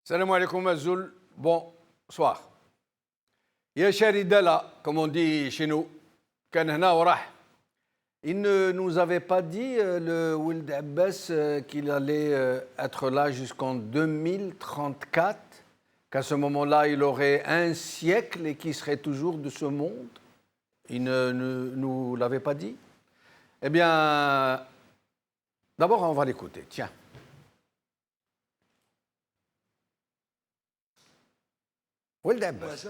Salam alaikum Azoul, bonsoir. Ya Sharidala, comme on dit chez nous, Kanhna Orah. Il ne nous avait pas dit, le Wild Abbas, qu'il allait être là jusqu'en 2034, qu'à ce moment-là, il aurait un siècle et qu'il serait toujours de ce monde. Il ne nous l'avait pas dit. Eh bien, d'abord, on va l'écouter. Tiens. ولد عباس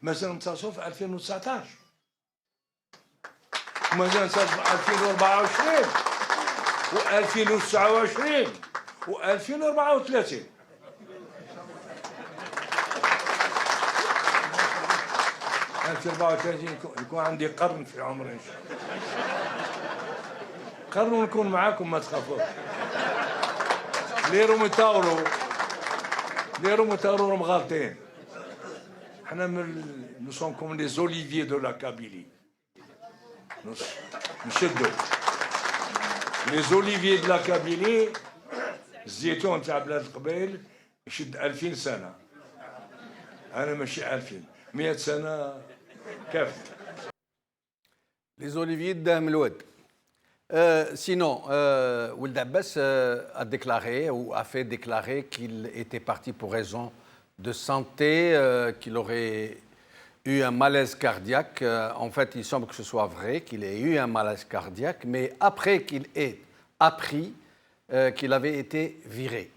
مازال نتصلوا في 2019 ومازال نتصلوا في 2024 و2029 و2034 2034 يكون عندي قرن في عمري ان شاء الله قرن ونكون معاكم ما تخافوش ليرو متاورو راهم غالطين. حنا nous sommes comme les oliviers de la Kabylie. نشدوا les oliviers de la Kabylie. الزيتون تاع بلاد القبائل يشد 2000 سنة. أنا ماشي 2000 100 سنة كافي. Les oliviers de Dahmeloued. Sinon, Wild Abbas a déclaré ou a fait déclarer qu'il était parti pour raison de santé, qu'il aurait eu un malaise cardiaque. En fait, il semble que ce soit vrai, qu'il ait eu un malaise cardiaque, mais après qu'il ait appris qu'il avait été viré.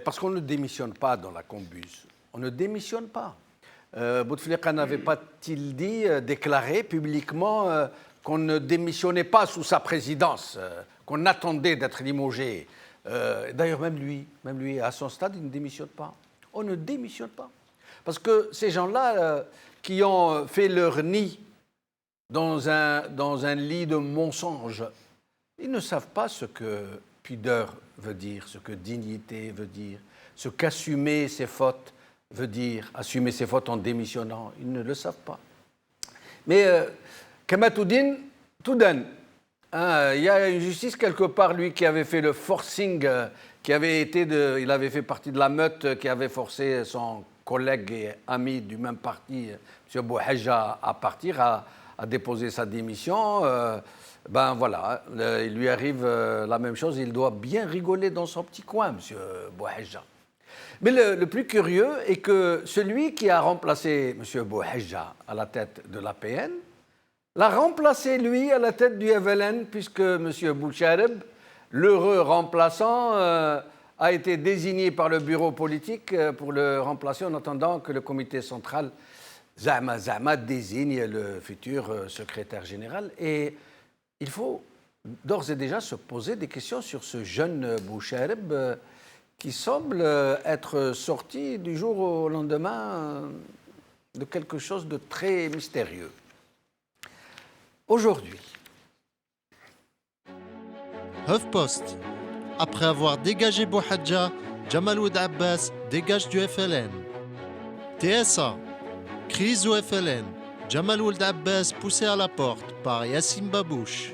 Parce qu'on ne démissionne pas dans la combuse. On ne démissionne pas. Bouteflika n'avait pas-il dit, déclaré publiquement qu'on ne démissionnait pas sous sa présidence, qu'on attendait d'être limogé. D'ailleurs, même lui, à son stade, il ne démissionne pas. On ne démissionne pas. Parce que ces gens-là qui ont fait leur nid dans un lit de mensonges, ils ne savent pas ce que pudeur veut dire, ce que dignité veut dire, ce qu'assumer ses fautes veut dire, assumer ses fautes en démissionnant. Ils ne le savent pas. Mais Kamatoudine, Toudan, il y a une justice quelque part, lui, qui avait fait le forcing, il avait fait partie de la meute qui avait forcé son collègue et ami du même parti, M. Bouhadja, à partir, à déposer sa démission. Ben voilà, il lui arrive la même chose, il doit bien rigoler dans son petit coin, M. Bouhadja. Mais le plus curieux est que celui qui a remplacé M. Bouhadja à la tête de l'APN l'a remplacé, lui, à la tête du FLN, puisque M. Bouchareb, l'heureux remplaçant, a été désigné par le bureau politique pour le remplacer en attendant que le comité central, Zama, désigne le futur secrétaire général. Et il faut d'ores et déjà se poser des questions sur ce jeune Bouchareb qui semble être sorti du jour au lendemain de quelque chose de très mystérieux. Aujourd'hui. HuffPost. Après avoir dégagé Bouhadja, Jamal Wild Abbas dégage du FLN. TSA. Crise au FLN. Jamal Wild Abbas poussé à la porte par Yassim Babouche.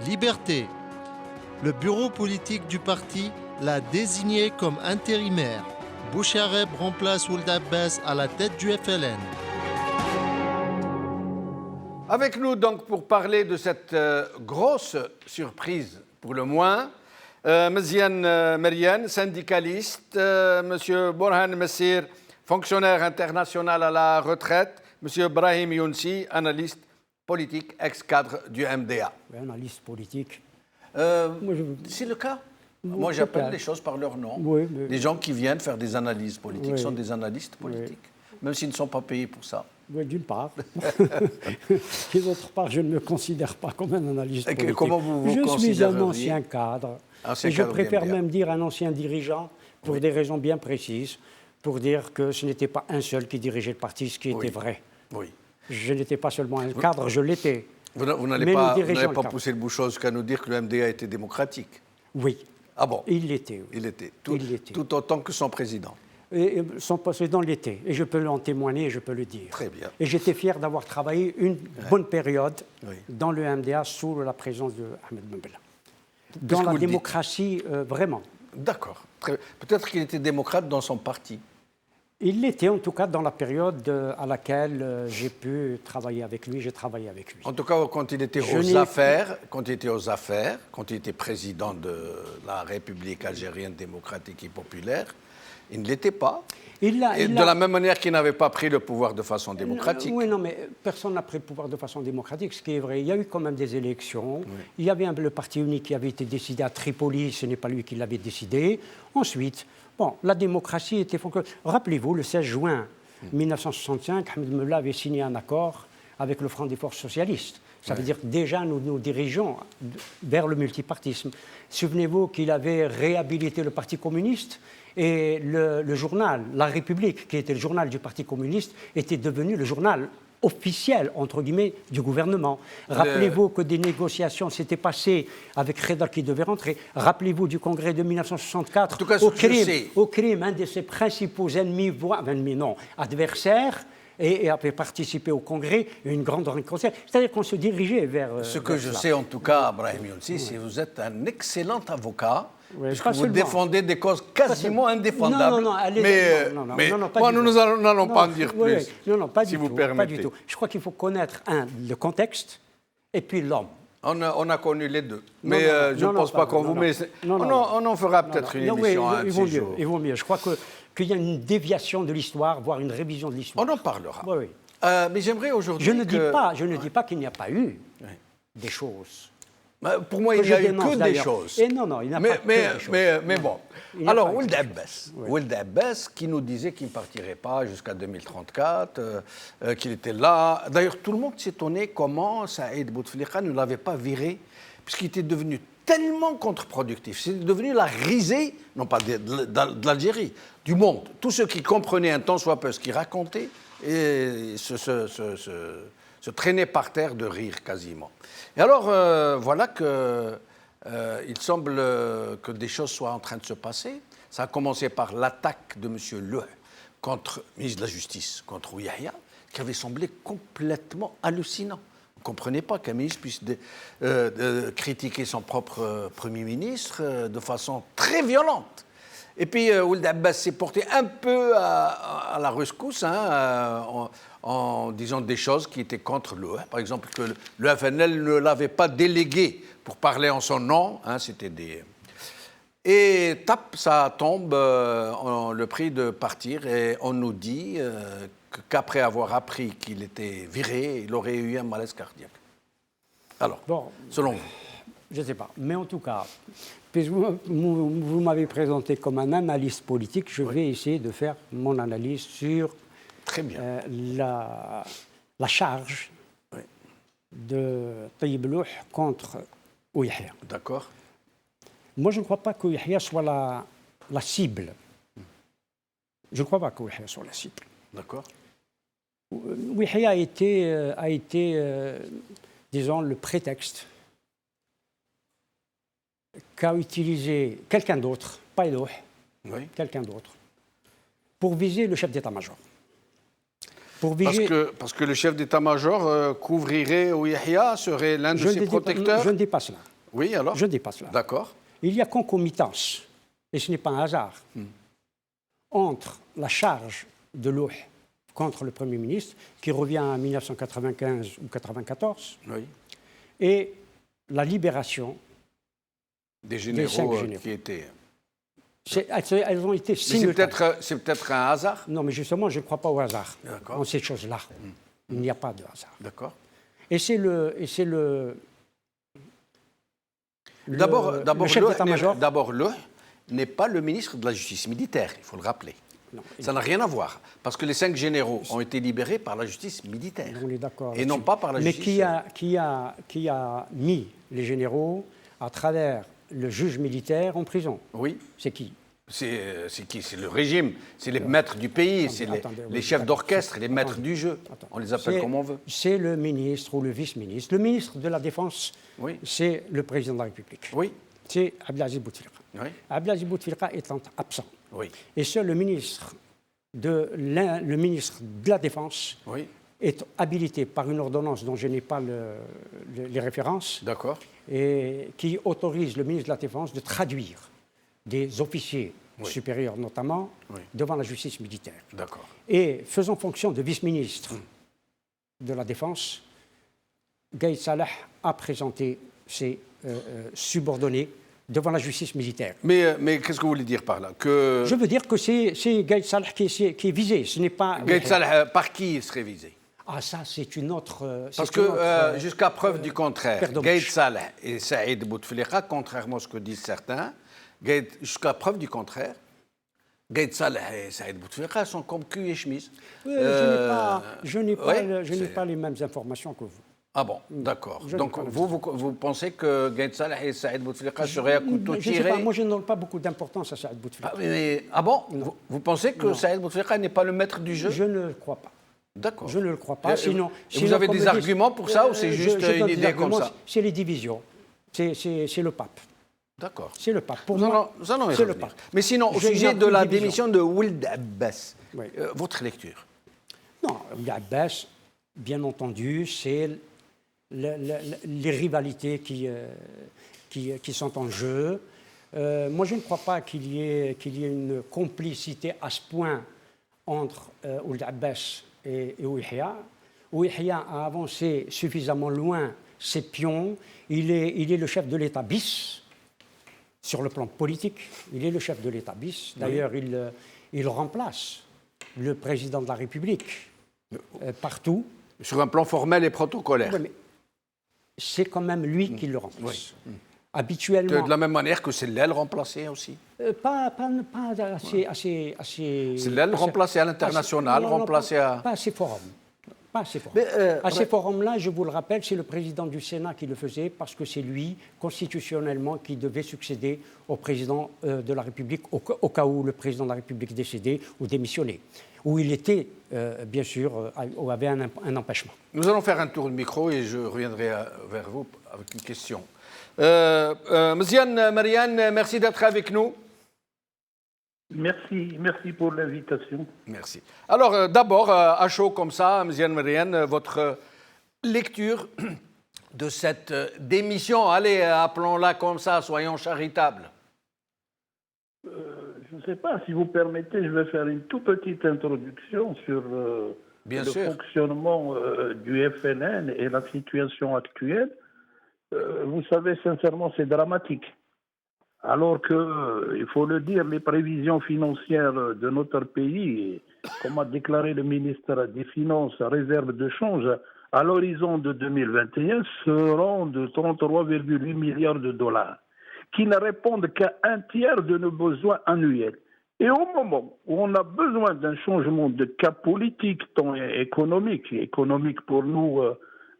Liberté. Le bureau politique du parti l'a désigné comme intérimaire. Bouchareb remplace Wild Abbas à la tête du FLN. Avec nous donc pour parler de cette grosse surprise pour le moins, Meziane Meriane, syndicaliste, M. Borhan Messir, fonctionnaire international à la retraite, M. Brahim Younsi, analyste politique, ex-cadre du MDA. Analyste politique. C'est le cas. Moi, j'appelle les choses par leur nom. Oui, les gens qui viennent faire des analyses politiques sont des analystes politiques, même s'ils ne sont pas payés pour ça. Oui, d'une part. Et d'autre part, je ne me considère pas comme un analyste politique. Comment vous je suis un ancien cadre. Ancien et je préfère même dire un ancien dirigeant pour des raisons bien précises, pour dire que ce n'était pas un seul qui dirigeait le parti, ce qui était vrai. Oui. Je n'étais pas seulement un cadre, je l'étais. Vous n'allez pas pousser le bouchon jusqu'à nous dire que le MDA était démocratique? Oui. Ah bon? Il l'était. Oui. Il l'était. Tout autant que son président. Et son président l'était. Et je peux en témoigner et je peux le dire. Très bien. Et j'étais fier d'avoir travaillé une bonne période dans le MDA sous la présence de Ahmed Mbela. Dans la démocratie, vraiment. D'accord. Peut-être qu'il était démocrate dans son parti. Il l'était en tout cas dans la période à laquelle j'ai pu travailler avec lui, j'ai travaillé avec lui. En tout cas, quand il était aux affaires, quand il était président de la République algérienne démocratique et populaire, il ne l'était pas. De la même manière qu'il n'avait pas pris le pouvoir de façon démocratique. Oui, non, mais personne n'a pris le pouvoir de façon démocratique, ce qui est vrai. Il y a eu quand même des élections. Oui. Il y avait le parti unique qui avait été décidé à Tripoli, ce n'est pas lui qui l'avait décidé. Ensuite, bon, la démocratie était fonctionnelle. Rappelez-vous, le 16 juin 1965, Ahmed Mullah avait signé un accord avec le Front des forces socialistes. Ça veut dire que déjà nous nous dirigeons vers le multipartisme. Souvenez-vous qu'il avait réhabilité le Parti communiste et le journal La République, qui était le journal du Parti communiste, était devenu le journal officiel, entre guillemets, du gouvernement. Rappelez-vous que des négociations s'étaient passées avec Khedar qui devait rentrer. Rappelez-vous du congrès de 1964 au crime, un de ses principaux adversaires, et avait participé au congrès, une grande réconciliation. C'est-à-dire qu'on se dirigeait vers... Ce que je sais en tout cas, Brahim Younsi, c'est que vous êtes un excellent avocat, puisque vous défendez des causes quasiment indéfendables. Non, mais moi, nous n'allons pas en dire plus, non, pas si du vous tout, permettez. Pas du tout. Je crois qu'il faut connaître, le contexte, et puis l'homme. On a connu les deux. Mais je ne pense pas qu'on vous met... On en fera peut-être une émission un de ces jours. Il vaut mieux. Je crois qu'il y a une déviation de l'histoire, voire une révision de l'histoire. On en parlera. Oui. Mais j'aimerais aujourd'hui Je ne dis pas qu'il n'y a pas eu des choses. Pour moi, il n'y a eu que des choses. Et non, il n'y a pas que des choses. Mais bon. Alors, Ould Abbas, qui nous disait qu'il ne partirait pas jusqu'à 2034, qu'il était là. D'ailleurs, tout le monde s'étonnait comment Saïd Bouteflika ne l'avait pas viré, puisqu'il était devenu tellement contre-productif. C'est devenu la risée, non pas de l'Algérie, du monde. Tous ceux qui comprenaient un tant soit peu ce qu'il racontait et se traînaient par terre de rire quasiment. Et alors, voilà qu'il semble que des choses soient en train de se passer. Ça a commencé par l'attaque de M. Le contre le ministre de la Justice, contre Ouyahia, qui avait semblé complètement hallucinant. On ne comprenait pas qu'un ministre puisse critiquer son propre Premier ministre de façon très violente. Et puis, Ould Abbas s'est porté un peu à la rescousse en disant des choses qui étaient contre le. Par exemple, que le FNL ne l'avait pas délégué pour parler en son nom. C'était des... Et ça tombe le prix de partir. Et on nous dit qu'après avoir appris qu'il était viré, il aurait eu un malaise cardiaque. Alors, selon vous? Je ne sais pas. Mais en tout cas, puisque vous m'avez présenté comme un analyste politique, je vais essayer de faire mon analyse sur très bien. La charge de Tayyip Louh contre Ouyahia. D'accord. Moi, je ne crois pas qu'Ouyahia soit la cible. Je ne crois pas qu'Ouyahia soit la cible. D'accord. Ouyahia a été disons, le prétexte qu'a utilisé quelqu'un d'autre, pas Louh, quelqu'un d'autre, pour viser le chef d'état-major. Parce que le chef d'état-major couvrirait Ouyahia, serait l'un de ses protecteurs. Je ne dis pas cela. Oui, alors? Je ne dis pas cela. D'accord. Il y a concomitance, et ce n'est pas un hasard, entre la charge de Louh contre le Premier ministre, qui revient en 1995 ou 1994, et la libération des généraux qui étaient... Elles ont été simultanées. C'est peut-être un hasard? Non, mais justement, je ne crois pas au hasard dans ces choses-là. Il n'y a pas de hasard. D'accord. Et c'est le chef d'état-major. D'abord, le n'est pas le ministre de la Justice militaire, il faut le rappeler. Non, ça n'a rien à voir, parce que les 5 généraux ont été libérés par la justice militaire. On est d'accord. Et non pas par la justice. Mais qui a mis les généraux à travers le juge militaire en prison? Oui. C'est qui? C'est qui? C'est le régime, c'est les maîtres du pays, c'est les chefs d'orchestre, les maîtres du jeu. On les appelle comme on veut. C'est le ministre ou le vice-ministre. Le ministre de la Défense, c'est le président de la République. Oui. C'est Abdelaziz Bouteflika. Oui. Abdelaziz Bouteflika étant absent. Oui. Et seul le ministre de la Défense est habilité par une ordonnance dont je n'ai pas les références. D'accord. Et qui autorise le ministre de la Défense de traduire des officiers supérieurs notamment devant la justice militaire. D'accord. Et faisant fonction de vice-ministre de la Défense, Gaïd Salah a présenté ses subordonnés devant la justice militaire. Mais qu'est-ce que vous voulez dire par là que... Je veux dire que c'est Gaïd Salah qui est visé, ce n'est pas... Gaïd Salah, par qui il serait visé? Ah, ça, c'est une autre... Parce que, jusqu'à preuve du contraire, Gaïd Salah et Saïd Bouteflika, contrairement à ce que disent certains, jusqu'à preuve du contraire, Gaïd Salah et Saïd Bouteflika sont comme cul et chemise. Je n'ai pas les mêmes informations que vous. Ah bon, d'accord. Donc vous pensez que Gaïd Salah et Saïd Bouteflika seraient à couteau tiré? Je sais pas, moi je ne donne pas beaucoup d'importance à Saïd Bouteflika. Ah bon? Vous pensez que Saïd Bouteflika n'est pas le maître du jeu? Je ne le crois pas. D'accord. Je ne le crois pas. Sinon, vous avez des arguments pour ça ou c'est juste une idée comme ça? C'est les divisions. C'est le pape. D'accord. C'est le pape. Pour moi, c'est le pape. Mais sinon, au sujet de la démission de Ould Abbas, votre lecture? Non, Ould Abbas, bien entendu, c'est les rivalités qui sont en jeu. Moi, je ne crois pas qu'il y ait une complicité à ce point entre Ould Abbas et Ouihia. Ouihia a avancé suffisamment loin ses pions. Il est le chef de l'État bis. Sur le plan politique, il est le chef de l'État bis. D'ailleurs, il remplace le président de la République partout. Sur un plan formel et protocolaire. Oui, mais c'est quand même lui qui le remplace. Oui. Habituellement. De la même manière que c'est l'aile remplacée aussi. Pas assez. C'est l'aile remplacée à l'international, remplacée à. Pas assez forum. Pas assez forum. À ces forums-là, je vous le rappelle, c'est le président du Sénat qui le faisait parce que c'est lui, constitutionnellement, qui devait succéder au président de la République au cas où le président de la République décédait ou démissionnait. Où il était, bien sûr, avait un empêchement. Nous allons faire un tour de micro et je reviendrai vers vous avec une question. Mziane Mariane, merci d'être avec nous. Merci pour l'invitation. Merci. Alors, d'abord, à chaud comme ça, Mziane Mariane, votre lecture de cette démission, allez, appelons-la comme ça, soyons charitables. Je ne sais pas, si vous permettez, je vais faire une toute petite introduction sur le fonctionnement du FLN et la situation actuelle. Vous savez, sincèrement, c'est dramatique. Alors que, il faut le dire, les prévisions financières de notre pays, comme a déclaré le ministre des Finances, réserve de change, à l'horizon de 2021, seront de 33,8 milliards de dollars, qui ne répondent qu'à un tiers de nos besoins annuels. Et au moment où on a besoin d'un changement de cap politique, tant économique pour nous,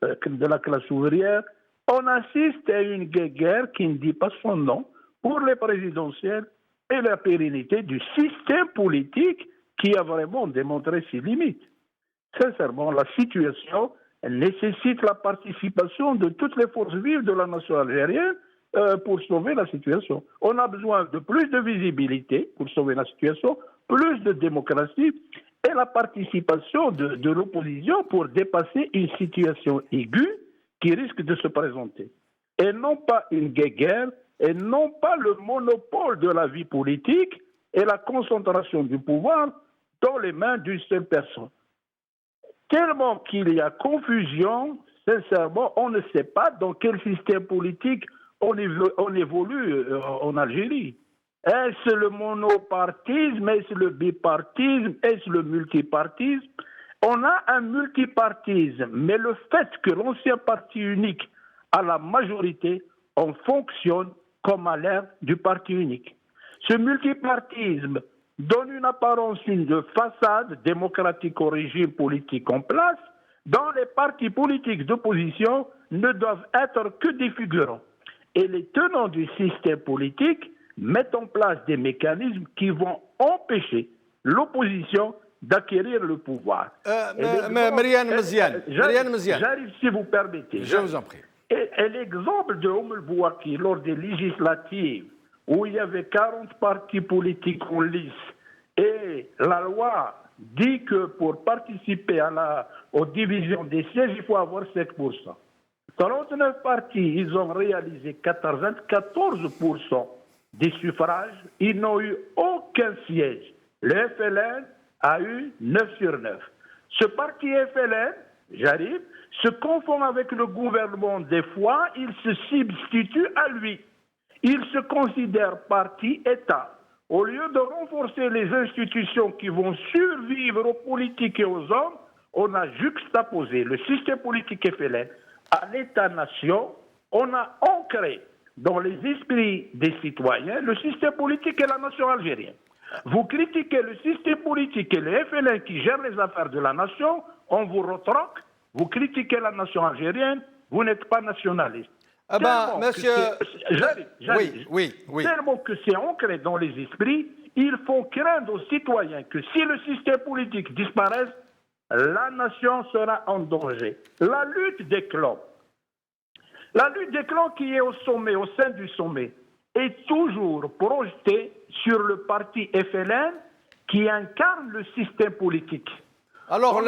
de la classe ouvrière, on assiste à une guerre qui ne dit pas son nom, pour les présidentielles et la pérennité du système politique qui a vraiment démontré ses limites. Sincèrement, la situation nécessite la participation de toutes les forces vives de la nation algérienne pour sauver la situation. On a besoin de plus de visibilité pour sauver la situation, plus de démocratie et la participation de l'opposition pour dépasser une situation aiguë qui risque de se présenter. Et non pas une guerre, et non pas le monopole de la vie politique et la concentration du pouvoir dans les mains d'une seule personne. Tellement qu'il y a confusion, sincèrement, on ne sait pas dans quel système politique on évolue en Algérie. Est-ce le monopartisme, est-ce le bipartisme, est-ce le multipartisme? On a un multipartisme, mais le fait que l'ancien parti unique a la majorité, on fonctionne comme à l'ère du parti unique. Ce multipartisme donne une apparence, une façade démocratique au régime politique en place, dont les partis politiques d'opposition ne doivent être que des figurants. Et les tenants du système politique mettent en place des mécanismes qui vont empêcher l'opposition d'acquérir le pouvoir. Mariane Mziane. J'arrive si vous permettez. Je vous en prie. Et l'exemple de Oum El-Bouaki lors des législatives, où il y avait 40 partis politiques en lice, et la loi dit que pour participer aux divisions des sièges, il faut avoir 7%. 39 partis, ils ont réalisé 14%. des suffrages, ils n'ont eu aucun siège. Le FLN a eu 9 sur 9. Ce parti FLN, j'arrive, se confond avec le gouvernement des fois, il se substitue à lui. Il se considère parti-État. Au lieu de renforcer les institutions qui vont survivre aux politiques et aux hommes, on a juxtaposé le système politique FLN à l'État-nation. On a ancré dans les esprits des citoyens le système politique et la nation algérienne. Vous critiquez le système politique et le FLN qui gèrent les affaires de la nation, on vous retroque. Vous critiquez la nation algérienne, vous n'êtes pas nationaliste. Ah ben, monsieur... J'arrive. Oui. Tellement que c'est ancré dans les esprits, il faut craindre aux citoyens que si le système politique disparaisse, la nation sera en danger. La lutte des clans. La lutte des clans qui est au sommet, au sein du sommet, est toujours projetée sur le parti FLN qui incarne le système politique. Alors,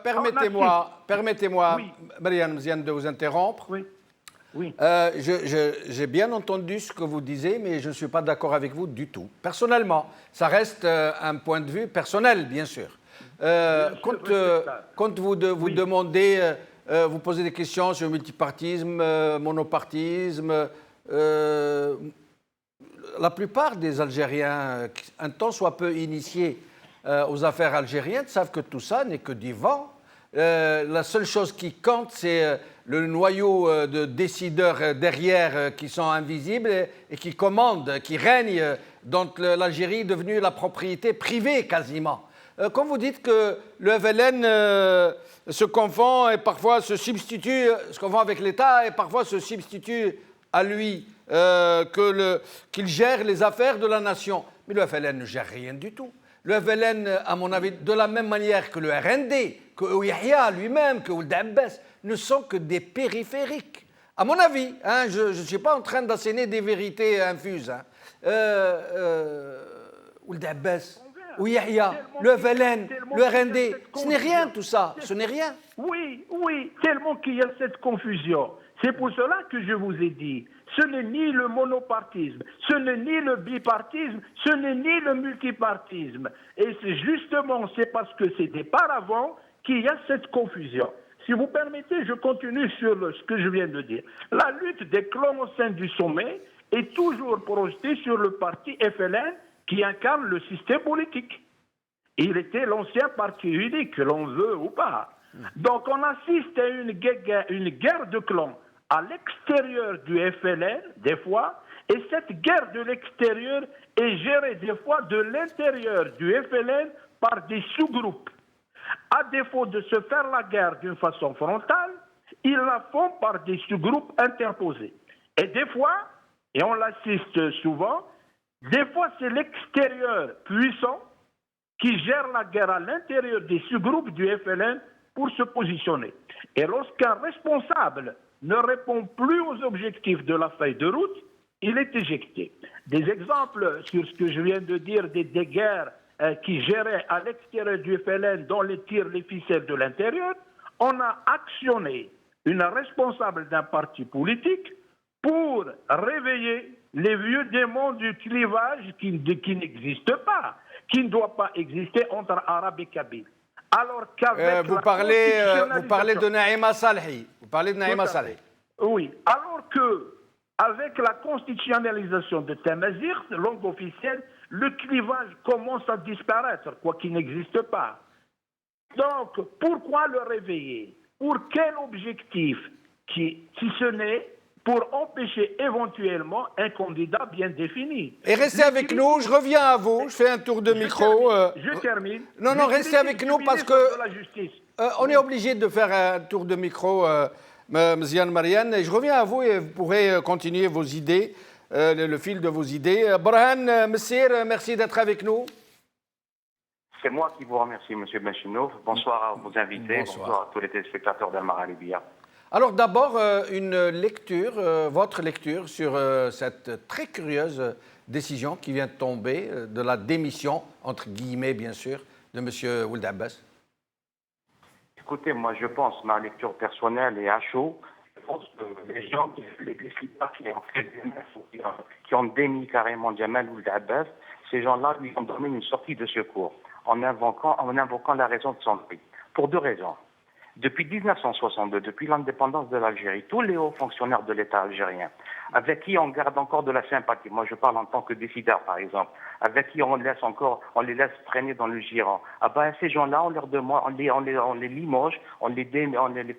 permettez-moi, oui. Marianne Mziane, de vous interrompre. Oui. J'ai bien entendu ce que vous disiez, mais je ne suis pas d'accord avec vous du tout. Personnellement, ça reste un point de vue personnel, bien sûr. Quand vous demandez, vous posez des questions sur le multipartisme, monopartisme, la plupart des Algériens, un temps soit peu initiés aux affaires algériennes, savent que tout ça n'est que du vent. La seule chose qui compte, c'est le noyau de décideurs derrière qui sont invisibles et qui commandent, qui règnent, dont l'Algérie est devenue la propriété privée quasiment. Quand vous dites que le FLN se confond et parfois se substitue, se confond avec l'État et parfois se substitue à lui, qu'il gère les affaires de la nation. Mais le FLN ne gère rien du tout. Le FLN, à mon avis, de la même manière que le RND, que Yahya lui-même, que Ould Abbas, ne sont que des périphériques. À mon avis, hein, je ne suis pas en train d'asséner des vérités infuses. Ould Abbas, ou Yahya, le FLN, le RND, ce n'est rien tout ça, ce n'est rien. Oui, tellement qu'il y a cette confusion. C'est pour cela que je vous ai dit, ce n'est ni le monopartisme, ce n'est ni le bipartisme, ce n'est ni le multipartisme. Et c'est justement, c'est parce que c'était par avant qu'il y a cette confusion. Si vous permettez, je continue sur ce que je viens de dire. La lutte des clans au sein du sommet est toujours projetée sur le parti FLN qui incarne le système politique. Il était l'ancien parti unique, que l'on veut ou pas. Donc on assiste à une guerre de clans à l'extérieur du FLN, des fois, et cette guerre de l'extérieur est gérée des fois de l'intérieur du FLN par des sous-groupes. À défaut de se faire la guerre d'une façon frontale, ils la font par des sous-groupes interposés. Et des fois, et on l'assiste souvent, des fois c'est l'extérieur puissant qui gère la guerre à l'intérieur des sous-groupes du FLN pour se positionner. Et lorsqu'un responsable ne répond plus aux objectifs de la feuille de route, il est éjecté. Des exemples sur ce que je viens de dire, des guerres qui géraient à l'extérieur du FLN dont les tirent les ficelles de l'intérieur, on a actionné une responsable d'un parti politique pour réveiller les vieux démons du clivage qui n'existe pas, qui ne doit pas exister entre Arabes et Kabyles. Alors qu'avec vous parlez de Naïma Salhi. Vous parlez de Naïma Salhi. Oui. Alors que, avec la constitutionnalisation de Temazigh, langue officielle, le clivage commence à disparaître, quoi qu'il n'existe pas. Donc, pourquoi le réveiller? Pour quel objectif? Si ce n'est pour empêcher éventuellement un candidat bien défini. Et restez avec nous, je reviens à vous, je fais un tour de micro. Je termine. Non, restez avec nous parce que on est obligé de faire un tour de micro, Mziane Marianne, et je reviens à vous et vous pourrez continuer vos idées, le fil de vos idées. Brahane Messir, merci d'être avec nous. C'est moi qui vous remercie, M. Benchinouf. Bonsoir à vos invités, bonsoir à tous les téléspectateurs d'Al-Mara Libya. Alors d'abord, une lecture, votre lecture sur cette très curieuse décision qui vient de tomber de la démission, entre guillemets bien sûr, de M. Ould Abbas. Écoutez, moi je pense, ma lecture personnelle est à chaud, pense que les gens, les décideurs qui ont démis carrément Jamal Ould Abbas, ces gens-là lui ont donné une sortie de secours en invoquant la raison de santé. Pour deux raisons. Depuis 1962, depuis l'indépendance de l'Algérie, tous les hauts fonctionnaires de l'État algérien, avec qui on garde encore de la sympathie, moi je parle en tant que décideur par exemple, avec qui on les laisse traîner dans le giron, ces gens-là, on leur demande, on les limoge, en les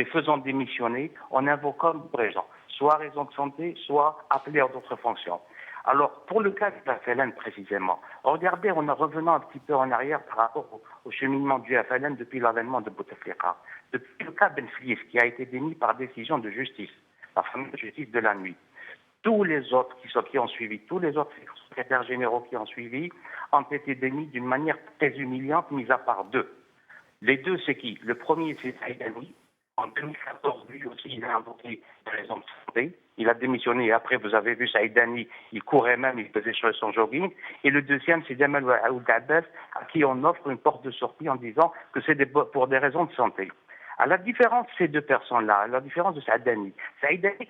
faisant démissionner, en invoquant deux raisons, soit raison de santé, soit appelés à d'autres fonctions. Alors, pour le cas de la FLN précisément, regardez, revenant un petit peu en arrière par rapport au cheminement du FLN depuis l'avènement de Bouteflika. Depuis le cas Ben Flies, qui a été démis par décision de justice, la fameuse justice de la nuit. Tous les autres qui ont suivi, tous les autres secrétaires généraux qui ont suivi, ont été démis d'une manière très humiliante, mis à part deux. Les deux, c'est qui? Le premier, c'est Saïdani. En 2014, lui aussi, il a invoqué des raisons de santé. Il a démissionné et après, vous avez vu Saïdani, il courait même, il faisait son jogging. Et le deuxième, c'est Jamal Ould Abbas, à qui on offre une porte de sortie en disant que c'est pour des raisons de santé. À la différence de ces deux personnes-là, à la différence de Saïdani,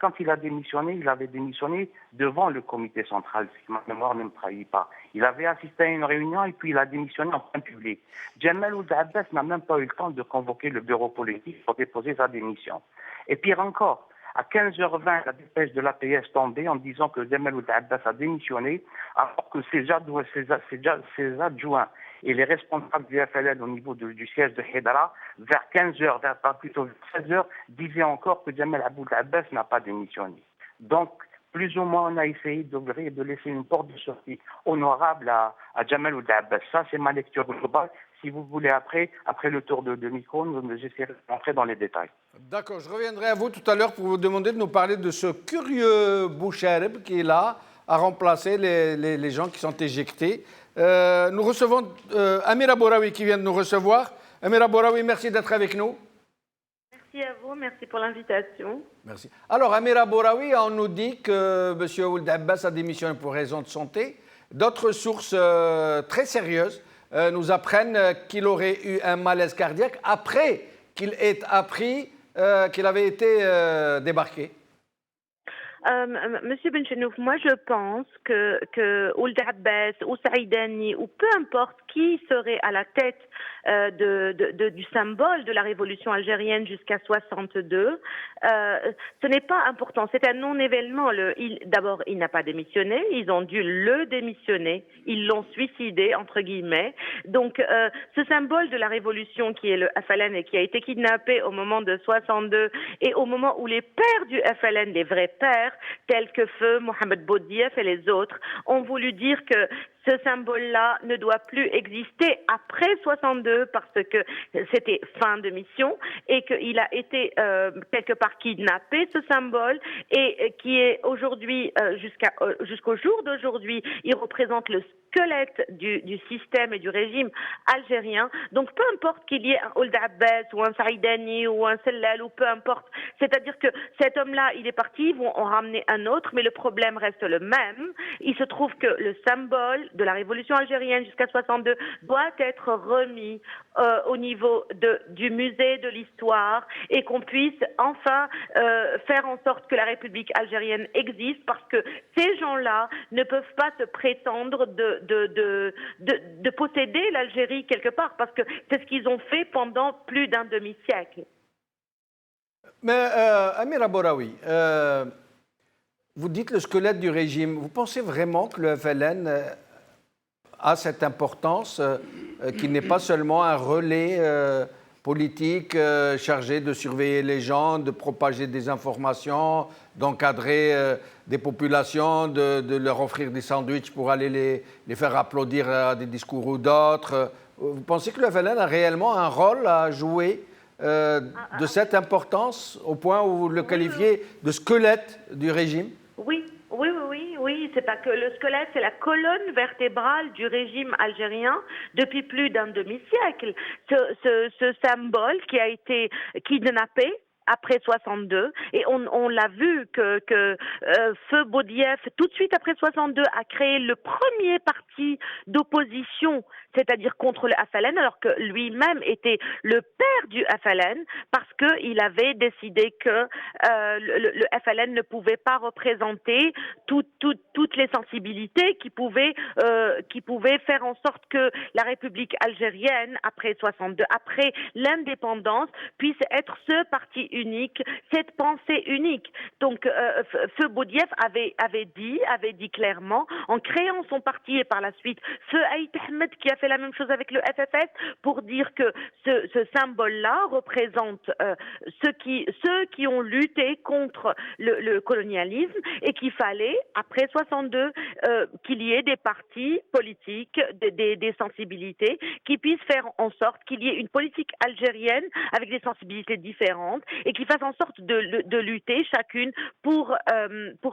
quand il a démissionné, il avait démissionné devant le comité central, si ma mémoire ne me trahit pas. Il avait assisté à une réunion et puis il a démissionné en plein public. Jamal Ould Abbas n'a même pas eu le temps de convoquer le bureau politique pour déposer sa démission. Et pire encore, à 15h20, la dépêche de l'APS tombait en disant que Jamal Ould Abbas a démissionné, alors que ses adjoints et les responsables du FLN au niveau du siège de Hédara, vers 15h, plutôt 16h, disaient encore que Jamal Ould Abbas n'a pas démissionné. Donc, plus ou moins, on a essayé d'ouvrir et de laisser une porte de sortie honorable à Jamal Ould Abbas. Ça, c'est ma lecture globale. Si vous voulez, après le tour de micro, j'essaierai d'entrer dans les détails. D'accord, je reviendrai à vous tout à l'heure pour vous demander de nous parler de ce curieux Bouchareb qui est là à remplacer les gens qui sont éjectés. Nous recevons Amira Bouraoui qui vient de nous recevoir. Amira Bouraoui, merci d'être avec nous. Merci à vous, merci pour l'invitation. Merci. Alors, Amira Bouraoui, on nous dit que M. Ould Abbas a démissionné pour raison de santé. D'autres sources très sérieuses nous apprennent qu'il aurait eu un malaise cardiaque après qu'il ait appris qu'il avait été débarqué. Monsieur Benchenouf, moi je pense que Ould Abbas ou Saïdani ou peu importe qui serait à la tête du symbole de la révolution algérienne jusqu'à 62, ce n'est pas important, c'est un non-événement. D'abord, il n'a pas démissionné, ils ont dû le démissionner, ils l'ont suicidé, entre guillemets. Donc, ce symbole de la révolution qui est le FLN et qui a été kidnappé au moment de 62 et au moment où les pères du FLN, les vrais pères, tels que Feu, Mohamed Boudiaf et les autres, ont voulu dire que ce symbole-là ne doit plus exister après 62 parce que c'était fin de mission et qu'il a été quelque part kidnappé, ce symbole, et qui est aujourd'hui, jusqu'au jour d'aujourd'hui, il représente le squelette du système et du régime algérien. Donc peu importe qu'il y ait un Ould Abbas ou un Saïdani ou un Sellal ou peu importe, c'est-à-dire que cet homme-là, il est parti, ils vont en ramener un autre, mais le problème reste le même. Il se trouve que le symbole de la révolution algérienne jusqu'à 62 doit être remis au niveau du musée de l'histoire et qu'on puisse enfin faire en sorte que la République algérienne existe parce que ces gens-là ne peuvent pas se prétendre de posséder l'Algérie quelque part parce que c'est ce qu'ils ont fait pendant plus d'un demi-siècle. Mais Amira Bouraoui, vous dites le squelette du régime. Vous pensez vraiment que le FLN a cette importance, qu'il n'est pas seulement un relais politique chargé de surveiller les gens, de propager des informations, d'encadrer des populations, de leur offrir des sandwichs pour aller les faire applaudir à des discours ou d'autres. Vous pensez que le FLN a réellement un rôle à jouer de cette importance au point où vous le qualifiez de squelette du régime? Oui, c'est pas que le squelette, c'est la colonne vertébrale du régime algérien depuis plus d'un demi-siècle. Ce symbole qui a été kidnappé après 62, et on l'a vu que Feu Boudiaf, tout de suite après 62, a créé le premier parti d'opposition, c'est-à-dire contre le FLN, alors que lui-même était le père du FLN, parce qu'il avait décidé que le FLN ne pouvait pas représenter toutes les sensibilités qui pouvaient faire en sorte que la République algérienne, après 62, après l'indépendance, puisse être ce parti unique, cette pensée unique. Donc, Feu Boudiaf avait dit clairement, en créant son parti et par la suite, Feu Aït Ahmed qui a fait la même chose avec le FFS, pour dire que ce symbole-là représente ceux qui ont lutté contre le colonialisme et qu'il fallait, après 62, qu'il y ait des partis politiques, des sensibilités qui puissent faire en sorte qu'il y ait une politique algérienne avec des sensibilités différentes et qui fasse en sorte de lutter chacune pour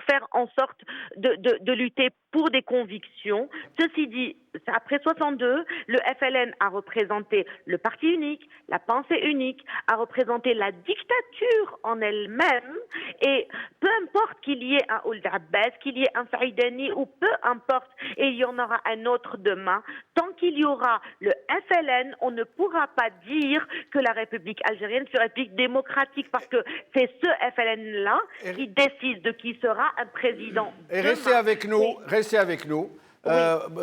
faire en sorte de lutter pour des convictions. Ceci dit, après 62, le FLN a représenté le parti unique, la pensée unique, a représenté la dictature en elle-même, et peu importe qu'il y ait un Ould Abbas, qu'il y ait un Saïdani, ou peu importe, et il y en aura un autre demain, tant qu'il y aura le FLN, on ne pourra pas dire que la République algérienne est une république démocratique, parce que c'est ce FLN-là qui décide de qui sera un président. Et restez avec nous, restez avec nous. Oui.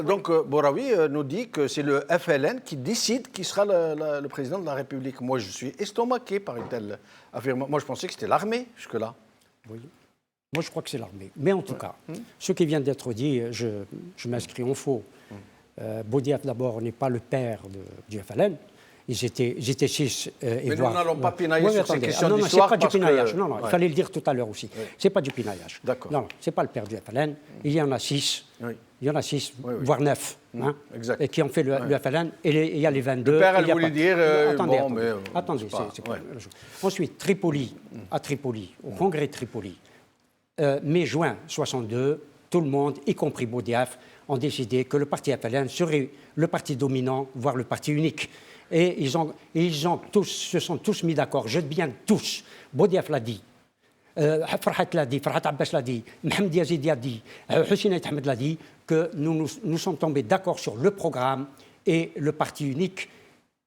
Donc, Bouraoui nous dit que c'est le FLN qui décide qui sera le président de la République. Moi, je suis estomaqué par une telle affirmation. Moi, je pensais que c'était l'armée, jusque-là. Oui. Moi, je crois que c'est l'armée. Mais en tout cas, ce qui vient d'être dit, je m'inscris en faux. Boudiaf, d'abord, n'est pas le père du FLN. Ils étaient 6. Mais nous n'allons pas pinailler sur ces questions d'histoire. Non, c'est pas du pinaillage. Non, il fallait le dire tout à l'heure aussi. Oui. C'est pas du pinaillage. D'accord. Non, c'est pas le père du FLN. Il y en a 6. Oui. Il y en a 6, voire 9, et qui ont fait le FLN. Et il y a les 22. Le père, elle voulait dire... Attendez, c'est pas la même chose. Ensuite, Tripoli, à Tripoli, au congrès de Tripoli, mai-juin 62, tout le monde, y compris Boudiaf, ont décidé que le parti FLN serait le parti dominant, voire le parti unique. Et ils se sont tous mis d'accord, je dis bien tous. Boudiaf l'a dit, Farhat l'a dit, Farhat Abbas l'a dit, Mohamed Yazidi l'a dit, Hussein Aït Ahmed l'a dit, que nous sommes tombés d'accord sur le programme et le parti unique,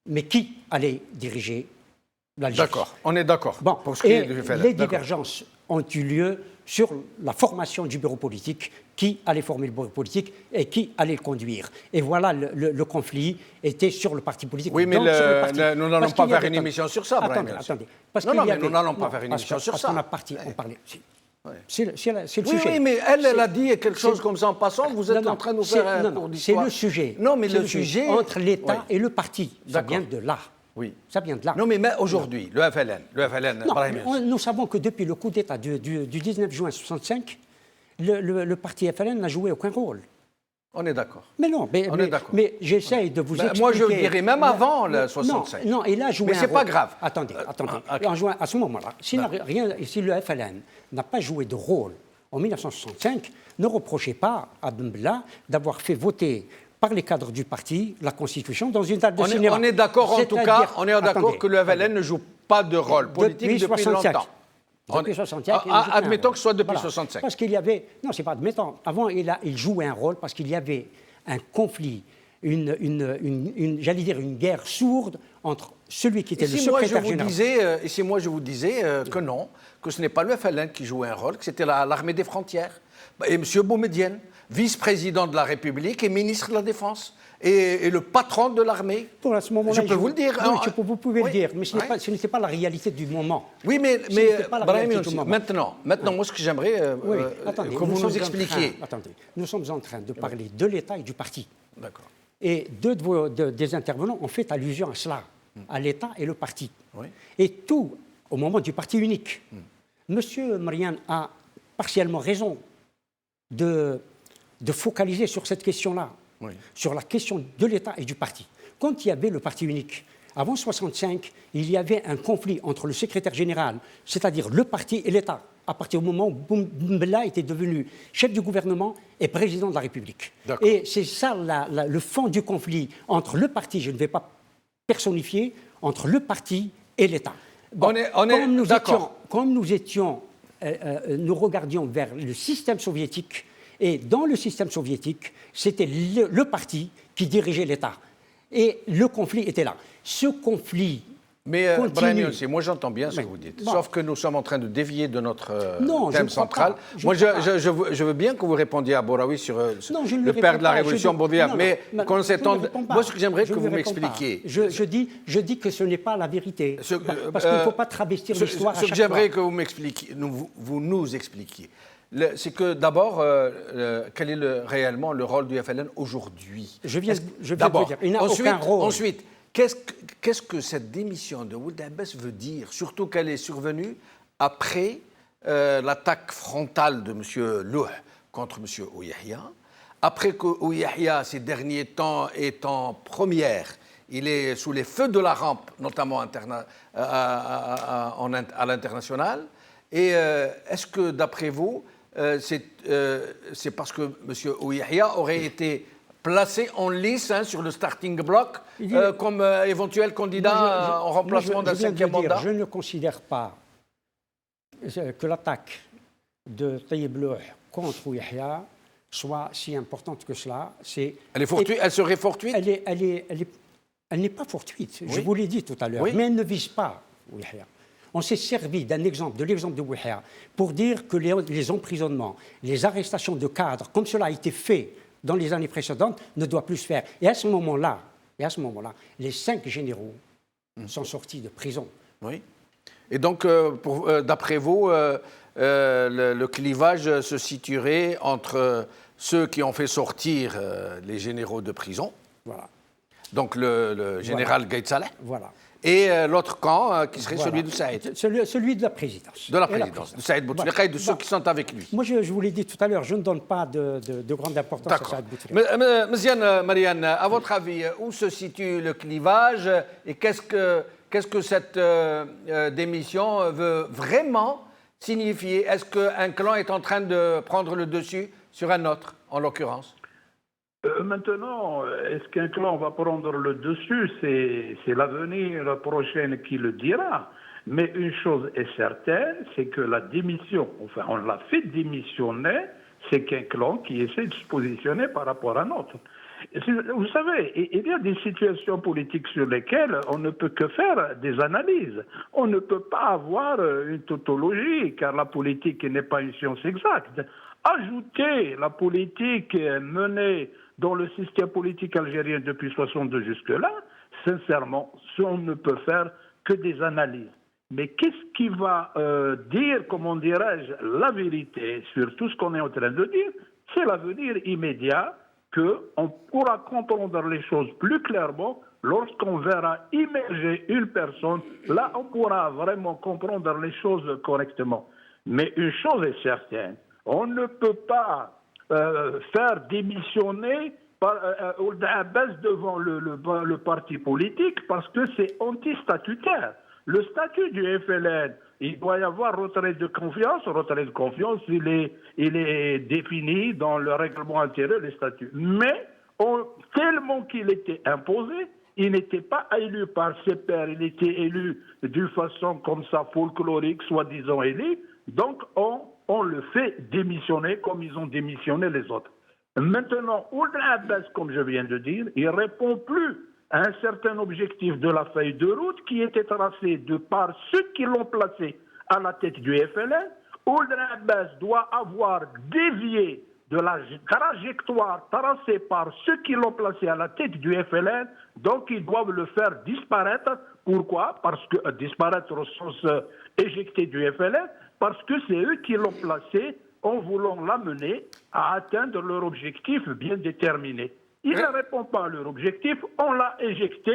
mais qui allait diriger l'Algérie. D'accord, on est d'accord. Bon, les divergences ont eu lieu sur la formation du bureau politique, qui allait former le bureau politique et qui allait le conduire. Et voilà, le conflit était sur le parti politique. Oui, mais nous n'allons pas faire une émission sur ça, Brahim. Attendez. Mais nous n'allons pas faire une émission sur ça. On parlait... C'est le sujet. Oui, mais elle a dit quelque chose comme ça en passant. Vous êtes en train de nous faire un cours d'histoire. C'est le sujet. Non, mais le sujet... Entre l'État et le parti. Ça vient de là. Oui. Ça vient de là. Non, mais aujourd'hui, le FLN, nous savons que depuis le coup d'État du 19 juin 1965, le parti FLN n'a joué aucun rôle. On est d'accord. Mais non, mais j'essaye de vous expliquer. Moi, je dirais même avant le 65. Non, il a joué un rôle. Mais c'est pas grave. Attendez. À ce moment-là, si le FLN n'a pas joué de rôle en 1965, ne reprochez pas à Ben Bella d'avoir fait voter par les cadres du parti la Constitution dans une date de cinéma. On est d'accord en tout cas, on est d'accord que le FLN ne joue pas de rôle politique depuis longtemps. Depuis 65. Admettons que ce soit depuis 65. Parce qu'il y avait... Non, c'est pas admettons. Avant, il jouait un rôle parce qu'il y avait un conflit, j'allais dire une guerre sourde entre celui qui était le secrétaire général... Et si moi je vous disais que non, que ce n'est pas le FLN qui jouait un rôle, que c'était l'armée des frontières. Et M. Boumedienne, vice-président de la République et ministre de la Défense, et le patron de l'armée. À ce moment-là, je peux vous le dire. Oui, vous pouvez le dire, mais ce n'était pas la réalité du moment. Oui, mais Brahim, maintenant, moi, ce que j'aimerais que vous nous expliquiez... Attendez, nous sommes en train de parler de l'État et du parti. D'accord. Et des intervenants ont fait allusion à cela, à l'État et le parti. Oui. Et tout, au moment du parti unique. M. Mariane a partiellement raison de focaliser sur cette question-là, sur la question de l'État et du parti. Quand il y avait le parti unique, avant 1965, il y avait un conflit entre le secrétaire général, c'est-à-dire le parti et l'État, à partir du moment où Mbella était devenu chef du gouvernement et président de la République. Et c'est ça le fond du conflit entre le parti, je ne vais pas personnifier, entre le parti et l'État. Bon, comme nous regardions vers le système soviétique, et dans le système soviétique, c'était le parti qui dirigeait l'État. Et le conflit était là. Ce conflit Mais Brahim aussi, moi j'entends bien ce que vous dites, sauf que nous sommes en train de dévier de notre thème central. Moi je veux bien que vous répondiez à Bouraoui sur le père de la révolution bolivarienne, mais concernant... Moi ce que j'aimerais que vous m'expliquiez... Je dis que ce n'est pas la vérité, parce qu'il ne faut pas travestir l'histoire à chaque fois. Ce que j'aimerais que vous m'expliquiez, vous nous expliquiez, c'est que d'abord, quel est réellement le rôle du FLN aujourd'hui? Je viens de vous dire, il n'a aucun rôle. Ensuite, qu'est-ce que cette démission de Ould Abbas veut dire? Surtout qu'elle est survenue après l'attaque frontale de M. Louh contre M. Ouyahia, après que Ouyahia, ces derniers temps, est en première, il est sous les feux de la rampe, notamment à l'international. Et est-ce que, d'après vous, c'est parce que M. Ouyahia aurait été placé en lice sur le starting block comme éventuel candidat en remplacement d'un 5e mandat? Je ne considère pas que l'attaque de Tayyip Louh contre Ouyahia soit si importante que cela. Elle serait fortuite? Elle n'est pas fortuite, je vous l'ai dit tout à l'heure, mais elle ne vise pas Ouyahia. On s'est servi de l'exemple de Ouyahia, pour dire que les emprisonnements, les arrestations de cadres, comme cela a été fait dans les années précédentes, ne doit plus se faire. Et à ce moment-là, les 5 généraux sont sortis de prison. Oui. Et donc, d'après vous, le clivage se situerait entre ceux qui ont fait sortir les généraux de prison, voilà. Donc le général Gaït Saleh, voilà. Et l'autre camp qui serait celui de Saïd. Celui de la présidence. De la présidence, de Saïd Bouteflika et de ceux qui sont avec lui. Moi, je vous l'ai dit tout à l'heure, je ne donne pas de grande importance à Saïd Bouteflika. Monsieur Marianne, à votre avis, où se situe le clivage et qu'est-ce que cette démission veut vraiment signifier? Est-ce qu'un clan est en train de prendre le dessus sur un autre, en l'occurrence? Maintenant, est-ce qu'un clan va prendre le dessus? C'est l'avenir prochain qui le dira. Mais une chose est certaine, c'est que la démission, enfin on l'a fait démissionner, c'est qu'un clan qui essaie de se positionner par rapport à un autre. Vous savez, il y a des situations politiques sur lesquelles on ne peut que faire des analyses. On ne peut pas avoir une tautologie, car la politique n'est pas une science exacte. Ajouter la politique menée dans le système politique algérien depuis 1962 jusque-là, sincèrement, on ne peut faire que des analyses. Mais qu'est-ce qui va dire, comment dirais-je, la vérité sur tout ce qu'on est en train de dire? C'est l'avenir immédiat qu'on pourra comprendre les choses plus clairement lorsqu'on verra émerger une personne. Là, on pourra vraiment comprendre les choses correctement. Mais une chose est certaine, on ne peut pas faire démissionner Ould Abbas devant le parti politique parce que c'est anti-statutaire. Le statut du FLN, il doit y avoir retrait de confiance. Retrait de confiance, il est défini dans le règlement intérieur, les statuts. Mais tellement qu'il était imposé, il n'était pas élu par ses pairs, il était élu d'une façon comme ça folklorique, soi-disant élu. Donc on le fait démissionner comme ils ont démissionné les autres. Maintenant, Ould Abbas, comme je viens de dire, il ne répond plus à un certain objectif de la feuille de route qui était tracé de par ceux qui l'ont placé à la tête du FLN. Ould Abbas doit avoir dévié de la trajectoire tracée par ceux qui l'ont placé à la tête du FLN, donc ils doivent le faire disparaître. Pourquoi? Parce que disparaître au sens éjecté du FLN, parce que c'est eux qui l'ont placé en voulant l'amener à atteindre leur objectif bien déterminé. Il ne répond pas à leur objectif, on l'a éjecté,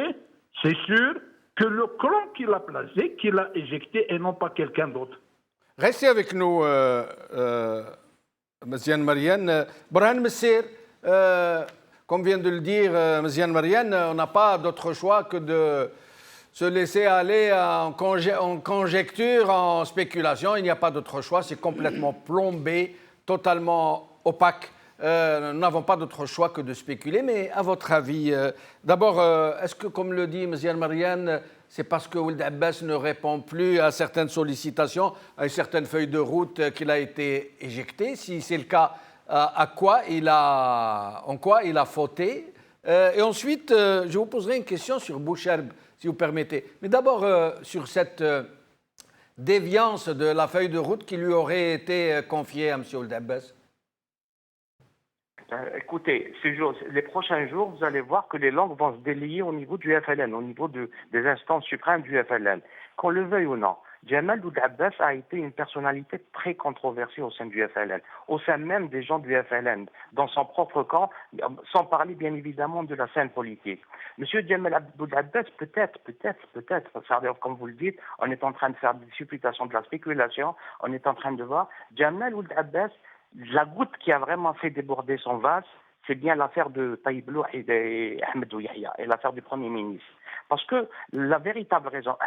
c'est sûr que le clan qui l'a placé, qui l'a éjecté et non pas quelqu'un d'autre. Restez avec nous, Mziane Marianne. Brahim Messir, comme vient de le dire Mziane Marianne, on n'a pas d'autre choix que de se laisser aller en conjecture, en spéculation. Il n'y a pas d'autre choix, c'est complètement plombé, totalement opaque. Nous n'avons pas d'autre choix que de spéculer, mais à votre avis, d'abord, est-ce que, comme le dit Mziane Marianne, c'est parce que Ould Abbas ne répond plus à certaines sollicitations, à une certaine feuille de route qu'il a été éjecté. Si c'est le cas, en quoi il a fauté. Et ensuite, je vous poserai une question sur Boucherb, si vous permettez. Mais d'abord, sur cette déviance de la feuille de route qui lui aurait été confiée à M. Ould Abbas. Écoutez, les prochains jours, vous allez voir que les langues vont se délier au niveau du FLN, au niveau des instances suprêmes du FLN. Qu'on le veuille ou non, Jamal Ould Abbas a été une personnalité très controversée au sein du FLN, au sein même des gens du FLN, dans son propre camp, sans parler bien évidemment de la scène politique. Monsieur Jamal Ould Abbas, peut-être, comme vous le dites, on est en train de faire des supputations, de la spéculation, on est en train de voir, Jamal Ould Abbas, la goutte qui a vraiment fait déborder son vase, c'est bien l'affaire de Taïb Loh et d'Ahmed Yahya, et l'affaire du Premier ministre. Parce que la véritable raison,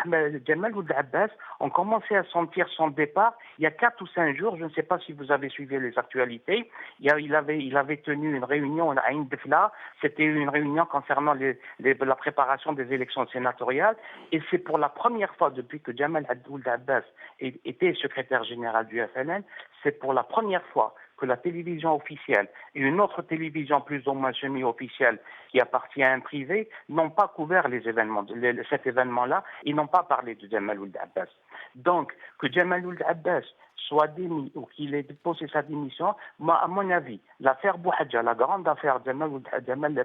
Jamal Ould Abbas, on commençait à sentir son départ il y a 4 ou 5 jours, je ne sais pas si vous avez suivi les actualités, il avait tenu une réunion à Ain Defla, c'était une réunion concernant la préparation des élections sénatoriales, et c'est pour la première fois depuis que Jamal Ould Abbas était secrétaire général du FLN, c'est pour la première fois que la télévision officielle et une autre télévision plus ou moins semi-officielle qui appartient à un privé n'ont pas couvert cet événement-là, ils n'ont pas parlé de Jamal Ould Abbas. Donc, que Jamal Ould Abbas soit démis ou qu'il ait déposé sa démission, moi, à mon avis, l'affaire Bouhadja, la grande affaire Jamal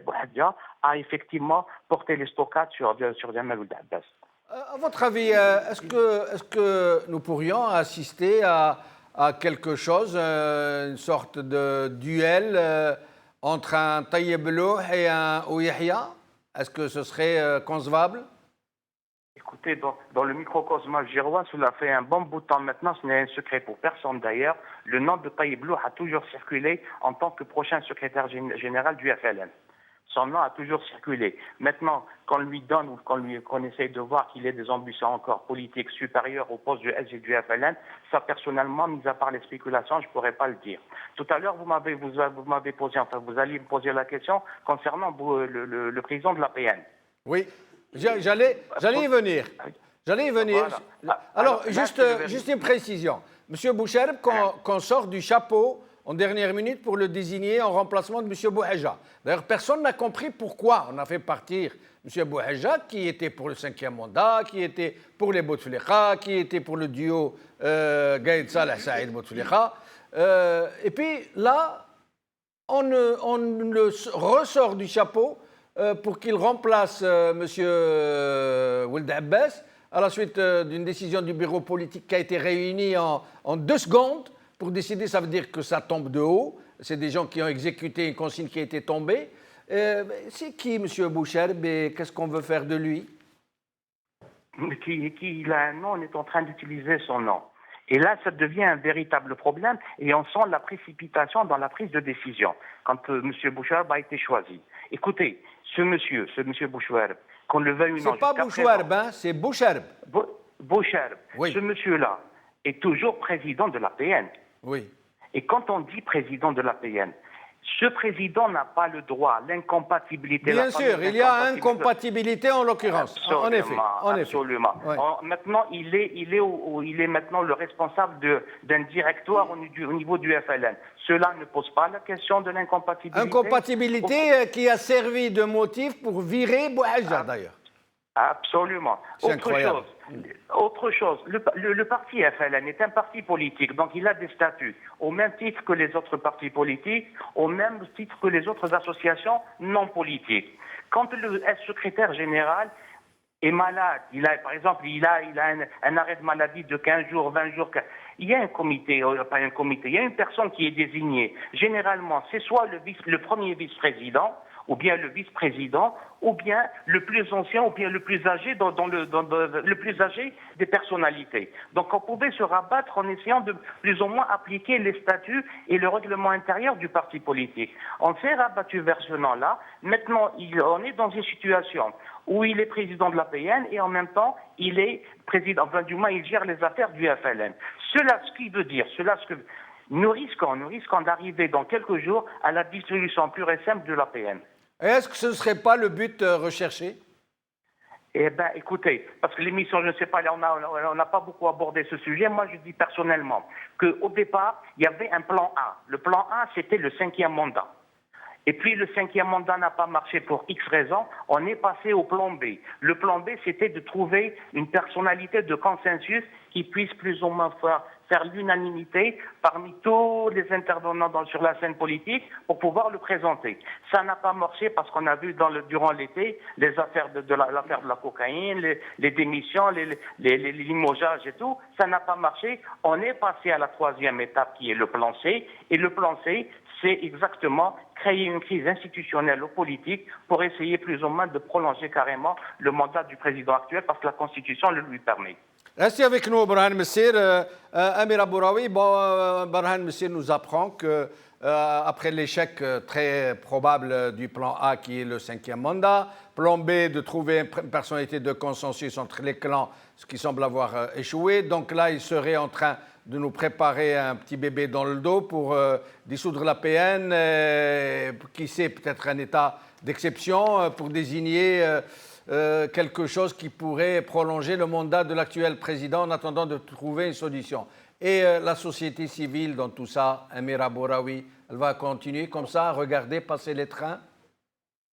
Bouhadja, a effectivement porté les stockades sur Jamal Ould Abbas. À votre avis, est-ce que nous pourrions assister à quelque chose, une sorte de duel entre un Taïb Loh et un Yahya? Est-ce que ce serait concevable? Écoutez, dans le microcosme algérois, cela fait un bon bout de temps maintenant, ce n'est un secret pour personne d'ailleurs, le nom de Taïb Loh a toujours circulé en tant que prochain secrétaire général du FLN. Son nom a toujours circulé. Maintenant, qu'on lui donne ou qu'on essaye de voir qu'il ait des ambitions encore politiques supérieures au poste du SG du FLN, ça personnellement, mis à part les spéculations, je ne pourrais pas le dire. Tout à l'heure, vous alliez me poser la question concernant le président de l'APN. Oui, j'allais y venir. Voilà. Alors, juste une précision. Monsieur Boucherb, qu'on sort du chapeau en dernière minute pour le désigner en remplacement de M. Bouhadja. D'ailleurs, personne n'a compris pourquoi on a fait partir M. Bouhadja, qui était pour le 5e mandat, qui était pour les Bouteflika, qui était pour le duo Gaïd Salah Saïd Bouteflika. Et puis là, on le ressort du chapeau pour qu'il remplace M. Ould Abbas à la suite d'une décision du bureau politique qui a été réunie en 2 secondes. Pour décider, ça veut dire que ça tombe de haut. C'est des gens qui ont exécuté une consigne qui a été tombée. C'est qui, M. Boucherb, et qu'est-ce qu'on veut faire de lui? Il a un nom, on est en train d'utiliser son nom. Et là, ça devient un véritable problème et on sent la précipitation dans la prise de décision quand M. Boucherb a été choisi. Écoutez, ce monsieur Boucherb, qu'on le veuille ou non... C'est pas Boucherb, hein, c'est Boucherb. Boucherb, oui. Ce monsieur-là est toujours président de l'APN. Oui. Et quand on dit président de l'APN, ce président n'a pas le droit, l'incompatibilité... Bien sûr, il y a incompatibilité en l'occurrence. En effet. Absolument. Ouais. Maintenant, il est maintenant le responsable d'un directoire au niveau du FLN. Cela ne pose pas la question de l'incompatibilité. Incompatibilité qui a servi de motif pour virer Bouhadja, d'ailleurs. Absolument. Autre chose, le parti FLN est un parti politique, donc il a des statuts, au même titre que les autres partis politiques, au même titre que les autres associations non politiques. Quand le secrétaire général est malade, par exemple, il a un arrêt de maladie de 15 jours, 20 jours, il y a un comité, il y a une personne qui est désignée. Généralement, c'est soit le premier vice-président, ou bien le vice-président, ou bien le plus ancien, ou bien le plus âgé, le plus âgé des personnalités. Donc on pouvait se rabattre en essayant de plus ou moins appliquer les statuts et le règlement intérieur du parti politique. On s'est rabattu vers ce nom-là. Maintenant, on est dans une situation où il est président de l'APN et en même temps, il est président, enfin du moins, il gère les affaires du FLN. Ce qui veut dire, nous risquons d'arriver dans quelques jours à la dissolution pure et simple de l'APN. Est-ce que ce ne serait pas le but recherché? Eh bien, écoutez, parce que l'émission, je ne sais pas, on n'a pas beaucoup abordé ce sujet. Moi, je dis personnellement qu'au départ, il y avait un plan A. Le plan A, c'était le 5e mandat. Et puis, le 5e mandat n'a pas marché pour X raisons. On est passé au plan B. Le plan B, c'était de trouver une personnalité de consensus qui puisse plus ou moins faire l'unanimité parmi tous les intervenants sur la scène politique pour pouvoir le présenter. Ça n'a pas marché parce qu'on a vu durant l'été les affaires l'affaire de la cocaïne, les démissions, les limogeages et tout. Ça n'a pas marché. On est passé à la 3e étape qui est le plan C. Et le plan C, c'est exactement créer une crise institutionnelle ou politique pour essayer plus ou moins de prolonger carrément le mandat du président actuel parce que la Constitution le lui permet. Restez avec nous, Barhan Messir. Amir Abouraoui, Barhan Messir nous apprend que après l'échec très probable du plan A qui est le 5e mandat, plan B de trouver une personnalité de consensus entre les clans, ce qui semble avoir échoué. Donc là, il serait en train de nous préparer un petit bébé dans le dos pour dissoudre la PN, qui sait, peut-être un état d'exception pour désigner quelque chose qui pourrait prolonger le mandat de l'actuel président en attendant de trouver une solution. Et la société civile dans tout ça, Amir Abouraoui, elle va continuer comme ça, à regarder passer les trains?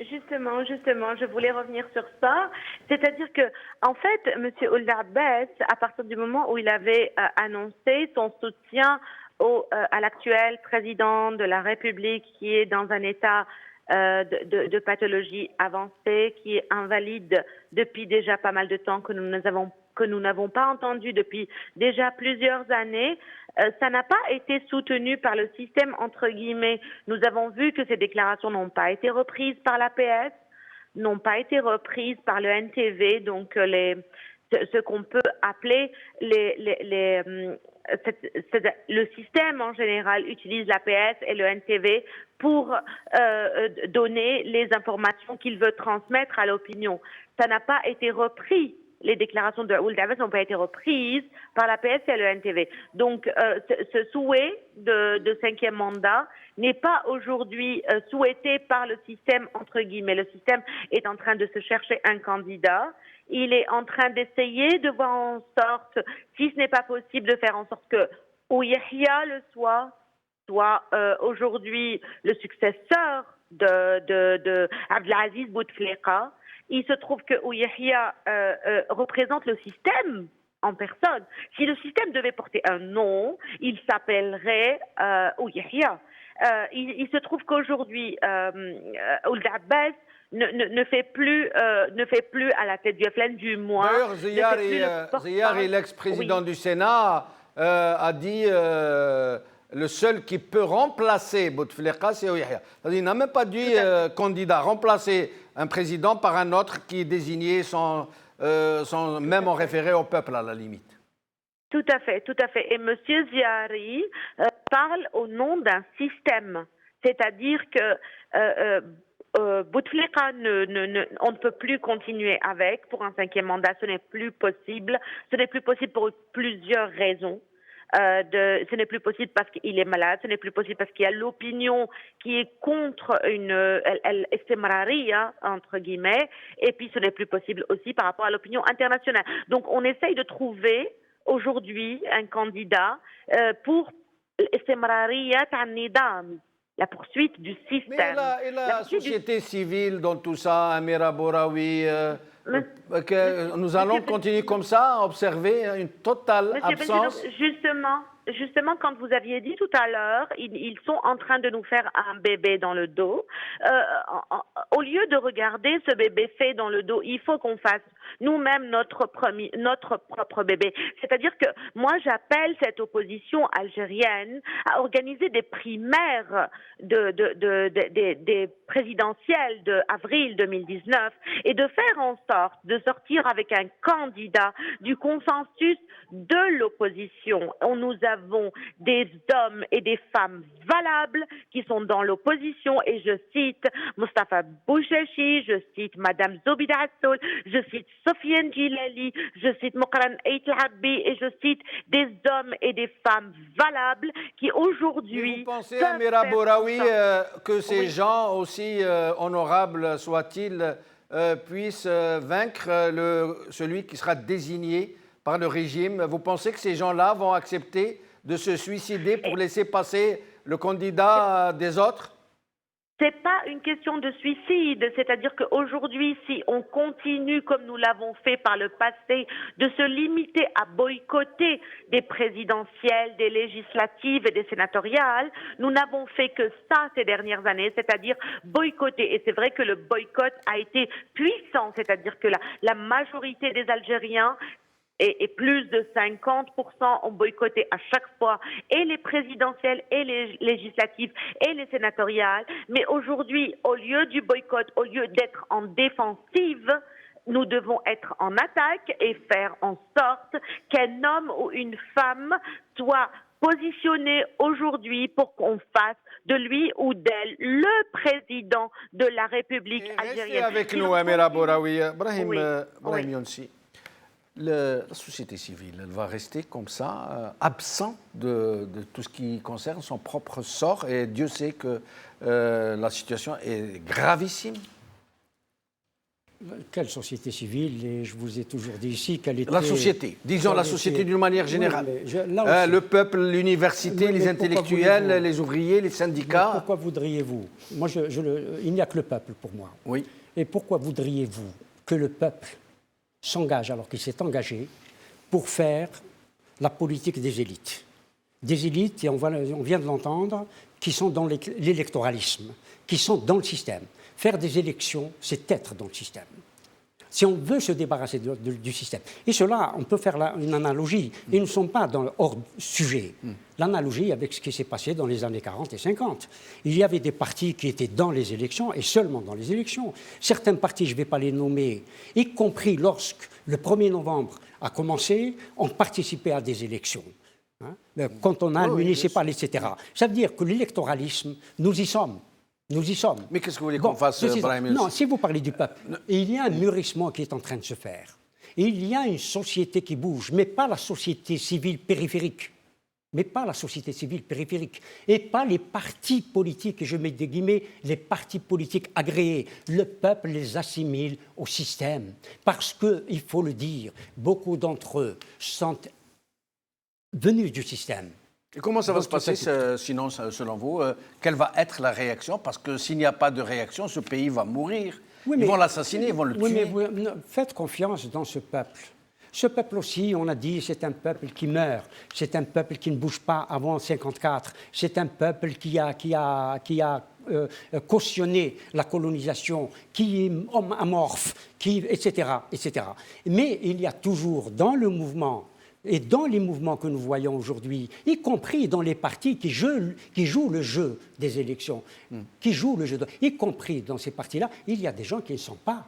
Justement, je voulais revenir sur ça. C'est-à-dire que, en fait, M. Ould Abbas, à partir du moment où il avait annoncé son soutien à l'actuel président de la République qui est dans un état de pathologie avancée, qui est invalide depuis déjà pas mal de temps, que nous n'avons pas entendu depuis déjà plusieurs années, ça n'a pas été soutenu par le système, entre guillemets. Nous avons vu que ces déclarations n'ont pas été reprises par l'APS, n'ont pas été reprises par le NTV, donc ce qu'on peut appeler le système en général utilise l'APS et le NTV pour donner les informations qu'il veut transmettre à l'opinion. Ça n'a pas été repris. Les déclarations de Ould Abbas n'ont pas été reprises par l'APS et le NTV. Donc, ce souhait de 5e mandat n'est pas aujourd'hui souhaité par le système, entre guillemets. Le système est en train de se chercher un candidat. Il est en train d'essayer de voir en sorte, si ce n'est pas possible, de faire en sorte que Ouyahia le soit aujourd'hui le successeur de Abdelaziz Bouteflika. Il se trouve que Ouyahia représente le système en personne. Si le système devait porter un nom, il s'appellerait Ouyahia. Il se trouve qu'aujourd'hui, Ould Abbas ne fait plus à la tête du FLN, du moins. D'ailleurs, Ziyari, l'ex-président du Sénat, a dit le seul qui peut remplacer Bouteflika, c'est Ouyahia. Il n'a même pas dit candidat, remplacer un président par un autre qui est désigné sans même en référer au peuple à la limite. Tout à fait. Et M. Ziyari parle au nom d'un système. C'est-à-dire que Bouteflika, on ne peut plus continuer avec pour un 5e mandat. Ce n'est plus possible. Ce n'est plus possible pour plusieurs raisons. Ce n'est plus possible parce qu'il est malade, ce n'est plus possible parce qu'il y a l'opinion qui est contre une estemraria, entre guillemets, et puis ce n'est plus possible aussi par rapport à l'opinion internationale. Donc on essaye de trouver aujourd'hui un candidat pour estemraria ta'nidam, la poursuite du système. Mais la société civile dans tout ça, Amir Abouraoui, nous allons continuer comme ça, à observer une totale absence. Justement, quand vous aviez dit tout à l'heure, ils sont en train de nous faire un bébé dans le dos. Au lieu de regarder ce bébé fait dans le dos, il faut qu'on fasse nous-mêmes notre propre bébé. C'est-à-dire que moi, j'appelle cette opposition algérienne à organiser des primaires des présidentielles d'avril 2019 et de faire en sorte de sortir avec un candidat du consensus de l'opposition. Nous avons des hommes et des femmes valables qui sont dans l'opposition et je cite Mustafa Bouchechi, je cite Madame Zobida Assoul, je cite Sofiane Gilali, je cite Mokran Eit Labbi et je cite des hommes et des femmes valables qui aujourd'hui... Vous pensez, Amir Abouraoui, que ces gens, aussi honorables soient-ils, puisse vaincre celui qui sera désigné par le régime. Vous pensez que ces gens-là vont accepter de se suicider pour laisser passer le candidat des autres? C'est pas une question de suicide, c'est-à-dire qu'aujourd'hui, si on continue comme nous l'avons fait par le passé, de se limiter à boycotter des présidentielles, des législatives et des sénatoriales, nous n'avons fait que ça ces dernières années, c'est-à-dire boycotter. Et c'est vrai que le boycott a été puissant, c'est-à-dire que la majorité des Algériens et plus de 50% ont boycotté à chaque fois et les présidentielles et les législatives et les sénatoriales. Mais aujourd'hui, au lieu du boycott, au lieu d'être en défensive, nous devons être en attaque et faire en sorte qu'un homme ou une femme soit positionné aujourd'hui pour qu'on fasse de lui ou d'elle le président de la République algérienne. Restez avec nous, Amira Bouraoui. Brahim Younsi. La société civile, elle va rester comme ça, absent de tout ce qui concerne son propre sort, et Dieu sait que la situation est gravissime. Quelle société civile? Et je vous ai toujours dit ici qu'elle était... La société, disons la société d'une manière générale. Oui, le peuple, l'université, les intellectuels, les ouvriers, les syndicats. Mais pourquoi voudriez-vous? Moi, il n'y a que le peuple pour moi. Oui. Et pourquoi voudriez-vous que le peuple s'engage, alors qu'il s'est engagé, pour faire la politique des élites? Des élites, et on vient de l'entendre, qui sont dans l'électoralisme, qui sont dans le système. Faire des élections, c'est être dans le système. Si on veut se débarrasser du système. Et cela, on peut faire une analogie. Ils ne sont pas hors sujet. L'analogie avec ce qui s'est passé dans les années 40 et 50. Il y avait des partis qui étaient dans les élections, et seulement dans les élections. Certains partis, je ne vais pas les nommer, y compris lorsque le 1er novembre a commencé, ont participé à des élections. Cantonales, municipales, etc. Ça veut dire que l'électoralisme, nous y sommes. Nous y sommes. Mais qu'est-ce que vous voulez qu'on fasse, Brahim? Non, si vous parlez du peuple, il y a un mûrissement qui est en train de se faire. Il y a une société qui bouge, mais pas la société civile périphérique. Mais pas la société civile périphérique. Et pas les partis politiques, et je mets des guillemets, les partis politiques agréés. Le peuple les assimile au système. Parce que, il faut le dire, beaucoup d'entre eux sont venus du système. Et comment ça va se passer, sinon, selon vous? Quelle va être la réaction? Parce que s'il n'y a pas de réaction, ce pays va mourir. Oui, ils vont l'assassiner, ils vont le tuer. Mais faites confiance dans ce peuple. Ce peuple aussi, on a dit, c'est un peuple qui meurt. C'est un peuple qui ne bouge pas avant 1954. C'est un peuple qui a cautionné la colonisation, qui est amorphe, etc., etc. Mais il y a toujours dans le mouvement et dans les mouvements que nous voyons aujourd'hui, y compris dans les partis qui jouent le jeu des élections, y compris dans ces partis-là, il y a des gens qui ne sont pas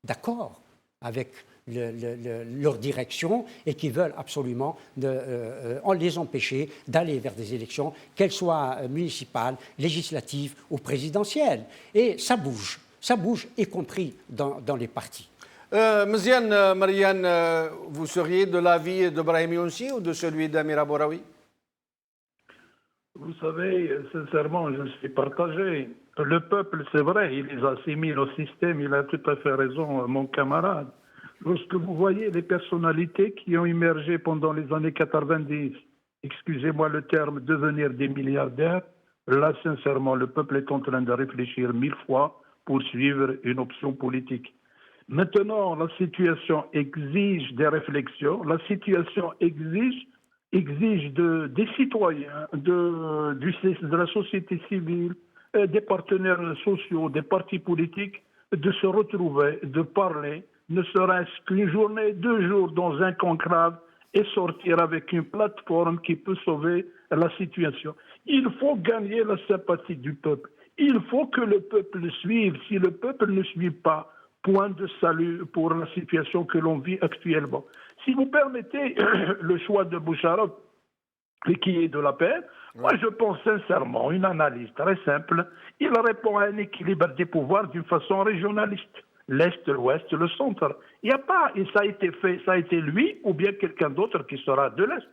d'accord avec leur direction et qui veulent absolument les empêcher d'aller vers des élections, qu'elles soient municipales, législatives ou présidentielles. Et ça bouge, y compris dans les partis. Mziane, Marianne, vous seriez de l'avis de Brahim Younsi ou de celui d'Amira Bouraoui? Vous savez, sincèrement, je suis partagé. Le peuple, c'est vrai, il les assimile au système, il a tout à fait raison, mon camarade. Lorsque vous voyez les personnalités qui ont émergé pendant les années 90, excusez-moi le terme, devenir des milliardaires, là, sincèrement, le peuple est en train de réfléchir 1000 fois pour suivre une option politique. Maintenant, la situation exige des réflexions, la situation exige des citoyens, de la société civile, des partenaires sociaux, des partis politiques, de se retrouver, de parler, ne serait-ce qu'une journée, 2 jours dans un conclave et sortir avec une plateforme qui peut sauver la situation. Il faut gagner la sympathie du peuple. Il faut que le peuple suive. Si le peuple ne suit pas, point de salut pour la situation que l'on vit actuellement. Si vous permettez le choix de Boucharov, qui est de la paix, moi je pense sincèrement, une analyse très simple, il répond à un équilibre des pouvoirs d'une façon régionaliste. L'Est, l'Ouest, le centre. Il n'y a pas, et ça a été fait, ça a été lui ou bien quelqu'un d'autre qui sera de l'Est.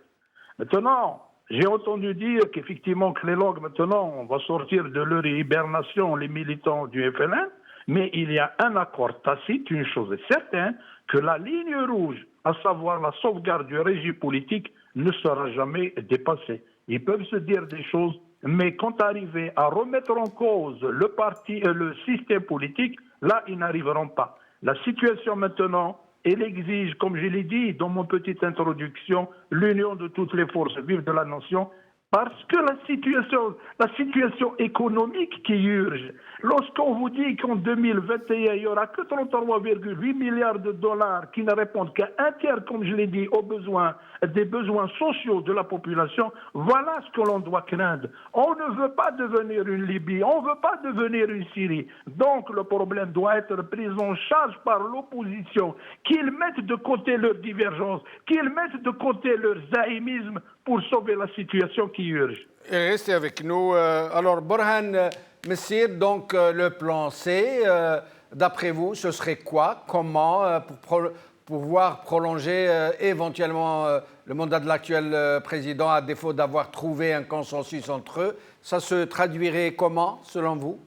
Maintenant, j'ai entendu dire qu'effectivement que les langues, maintenant, on va sortir de leur hibernation, les militants du FLN. Mais il y a un accord tacite, une chose est certaine, que la ligne rouge, à savoir la sauvegarde du régime politique, ne sera jamais dépassée. Ils peuvent se dire des choses, mais quand arriver à remettre en cause le système politique, là, ils n'arriveront pas. La situation maintenant, elle exige, comme je l'ai dit dans mon petite introduction, l'union de toutes les forces vives de la nation, parce que la situation économique qui urge. Lorsqu'on vous dit qu'en 2021, il n'y aura que 33,8 milliards de dollars qui ne répondent qu'à un tiers, comme je l'ai dit, des besoins sociaux de la population, voilà ce que l'on doit craindre. On ne veut pas devenir une Libye, on ne veut pas devenir une Syrie. Donc le problème doit être pris en charge par l'opposition, qu'ils mettent de côté leurs divergences, qu'ils mettent de côté leur zaïmisme pour sauver la situation qui urge. Et restez avec nous. Alors, Borhan Messir, donc le plan C, d'après vous, ce serait quoi? Comment pour pouvoir prolonger éventuellement le mandat de l'actuel président à défaut d'avoir trouvé un consensus entre eux? Ça se traduirait comment, selon vous?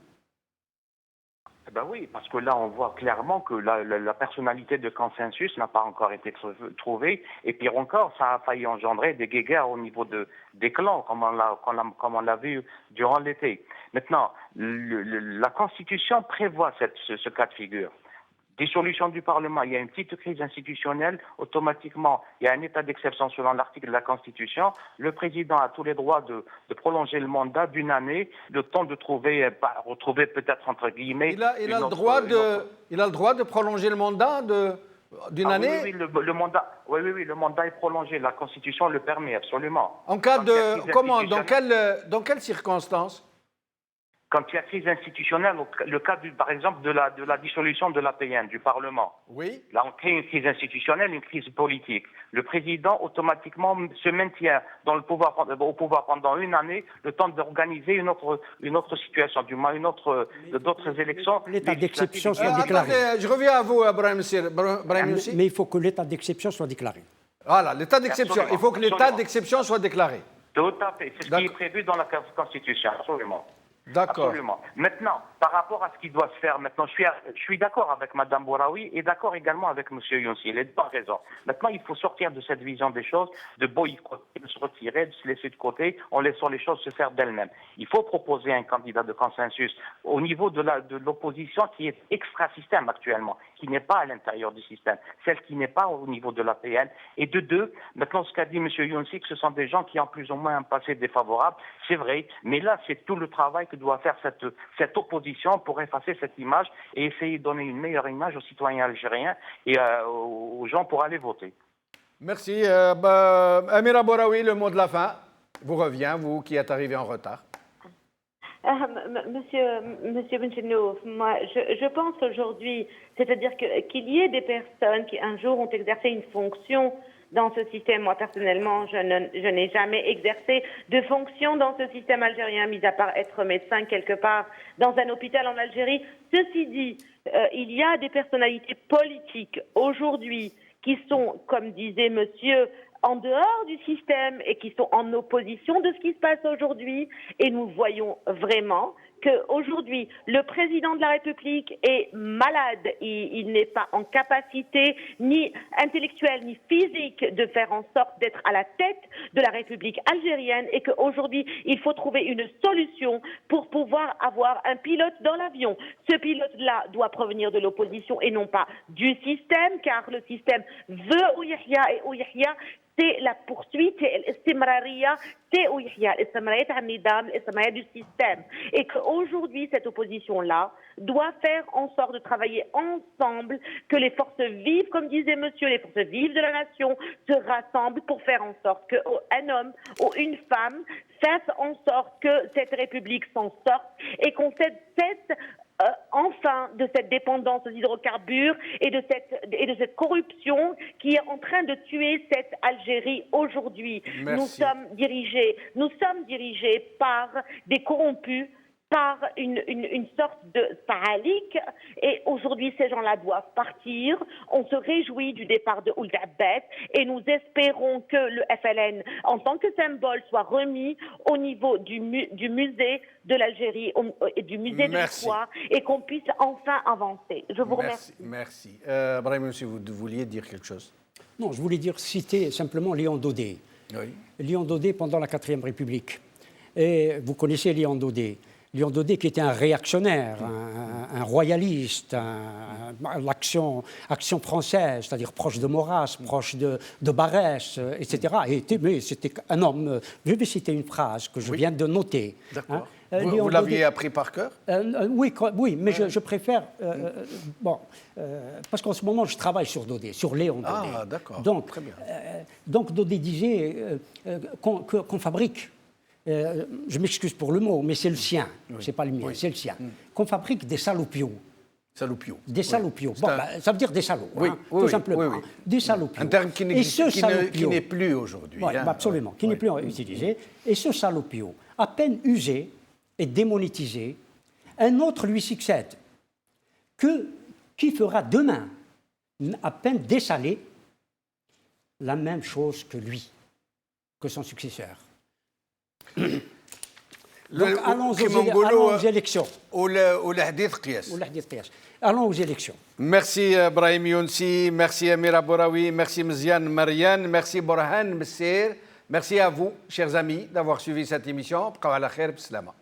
Ben oui, parce que là, on voit clairement que la personnalité de consensus n'a pas encore été trouvée. Et pire encore, ça a failli engendrer des guéguerres au niveau des clans, comme on l'a vu durant l'été. Maintenant, la Constitution prévoit ce cas de figure. Dissolution du Parlement, il y a une petite crise institutionnelle, automatiquement, il y a un état d'exception selon l'article de la Constitution. Le président a tous les droits de prolonger le mandat d'une année, le temps de retrouver peut-être entre guillemets. Il a le droit de prolonger le mandat d'une année. Oui, le mandat est prolongé. La Constitution le permet absolument. En cas de comment? Dans quelles circonstances? Quand il y a crise institutionnelle, le cas par exemple de la dissolution de l'APN, du Parlement. Oui. Là, on crée une crise institutionnelle, une crise politique. Le président, automatiquement, se maintient au pouvoir pendant une année, le temps d'organiser une autre situation, du moins d'autres élections. L'état d'exception soit déclaré. Attendez, je reviens à vous, Brahim Messir. Mais il faut que l'état d'exception soit déclaré. Voilà, l'état d'exception. Il faut que l'état d'exception soit déclaré. Tout à fait. C'est ce qui est prévu dans la Constitution, absolument. D'accord. Absolument. Maintenant, par rapport à ce qui doit se faire, maintenant, je suis d'accord avec Mme Bouraoui et d'accord également avec M. Younsi. Il a pas raison. Maintenant, il faut sortir de cette vision des choses, de boycotter, de se retirer, de se laisser de côté, en laissant les choses se faire d'elles-mêmes. Il faut proposer un candidat de consensus au niveau de l'opposition qui est extra-système actuellement, qui n'est pas à l'intérieur du système, celle qui n'est pas au niveau de l'APN. Et de deux, maintenant, ce qu'a dit M. Younsi, que ce sont des gens qui ont plus ou moins un passé défavorable, c'est vrai, mais là, c'est tout le travail que doit faire cette opposition pour effacer cette image et essayer de donner une meilleure image aux citoyens algériens et aux gens pour aller voter. Merci. Amira Bouraoui, le mot de la fin vous revient, vous qui êtes arrivé en retard. Monsieur Benchenouf, moi, je pense aujourd'hui, c'est-à-dire qu'il y ait des personnes qui un jour ont exercé une fonction dans ce système. Moi, personnellement, je n'ai jamais exercé de fonction dans ce système algérien, mis à part être médecin quelque part dans un hôpital en Algérie. Ceci dit, il y a des personnalités politiques aujourd'hui qui sont, comme disait monsieur, en dehors du système et qui sont en opposition de ce qui se passe aujourd'hui. Et nous voyons vraiment qu'aujourd'hui, le président de la République est malade. Il n'est pas en capacité, ni intellectuelle, ni physique, de faire en sorte d'être à la tête de la République algérienne et qu'aujourd'hui, il faut trouver une solution pour pouvoir avoir un pilote dans l'avion. Ce pilote-là doit provenir de l'opposition et non pas du système, car le système veut Ouyahia et Ouyahia, c'est la poursuite, c'est l'istimrariya, c'est Ouyahia, l'istimrariya du système. Et qu'aujourd'hui, cette opposition-là doit faire en sorte de travailler ensemble, que les forces vives, comme disait monsieur, les forces vives de la nation se rassemblent pour faire en sorte qu'un homme ou une femme fasse en sorte que cette République s'en sorte et qu'on cesse enfin de cette dépendance aux hydrocarbures et de cette corruption qui est en train de tuer cette Algérie aujourd'hui. Nous sommes dirigés par des corrompus, par une sorte de faalique. Et aujourd'hui, ces gens-là doivent partir. On se réjouit du départ de Ould Abbas et nous espérons que le FLN, en tant que symbole, soit remis au niveau du musée de l'Algérie et du musée de l'histoire et qu'on puisse enfin avancer. Je vous remercie. Merci. Brahim, si vous vouliez dire quelque chose. Non, je voulais citer simplement Léon Daudet. Oui. Léon Daudet pendant la 4e République. Et vous connaissez Léon Daudet. Léon Daudet qui était un réactionnaire, un royaliste, l'action française, c'est-à-dire proche de Maurras, proche de Barrès, etc. Mais c'était un homme. Je vais citer une phrase que je viens de noter. D'accord. Vous l'aviez appris par cœur? Oui, mais je préfère... parce qu'en ce moment, je travaille sur Daudet, sur Léon Daudet. Ah, d'accord. Donc, très bien. Donc Daudet disait qu'on fabrique... je m'excuse pour le mot, mais c'est le sien, c'est pas le mien, c'est le sien. Qu'on fabrique des salopios. Salopios. Des salopios. Bon, ça veut dire des salauds, tout simplement. Des salopios. Un terme qui n'est plus aujourd'hui. Absolument, qui n'est plus utilisé. Et ce salopio, à peine usé et démonétisé, un autre lui succède, qui fera demain, à peine dessalé, la même chose que lui, que son successeur. Donc, allons aux élections. Allons aux élections. Merci Brahim Younsi, merci Amira Bouraoui, merci Mziane Marianne, merci Borhan Messir. Merci à vous, chers amis, d'avoir suivi cette émission. Bqaw ala khair, bislama.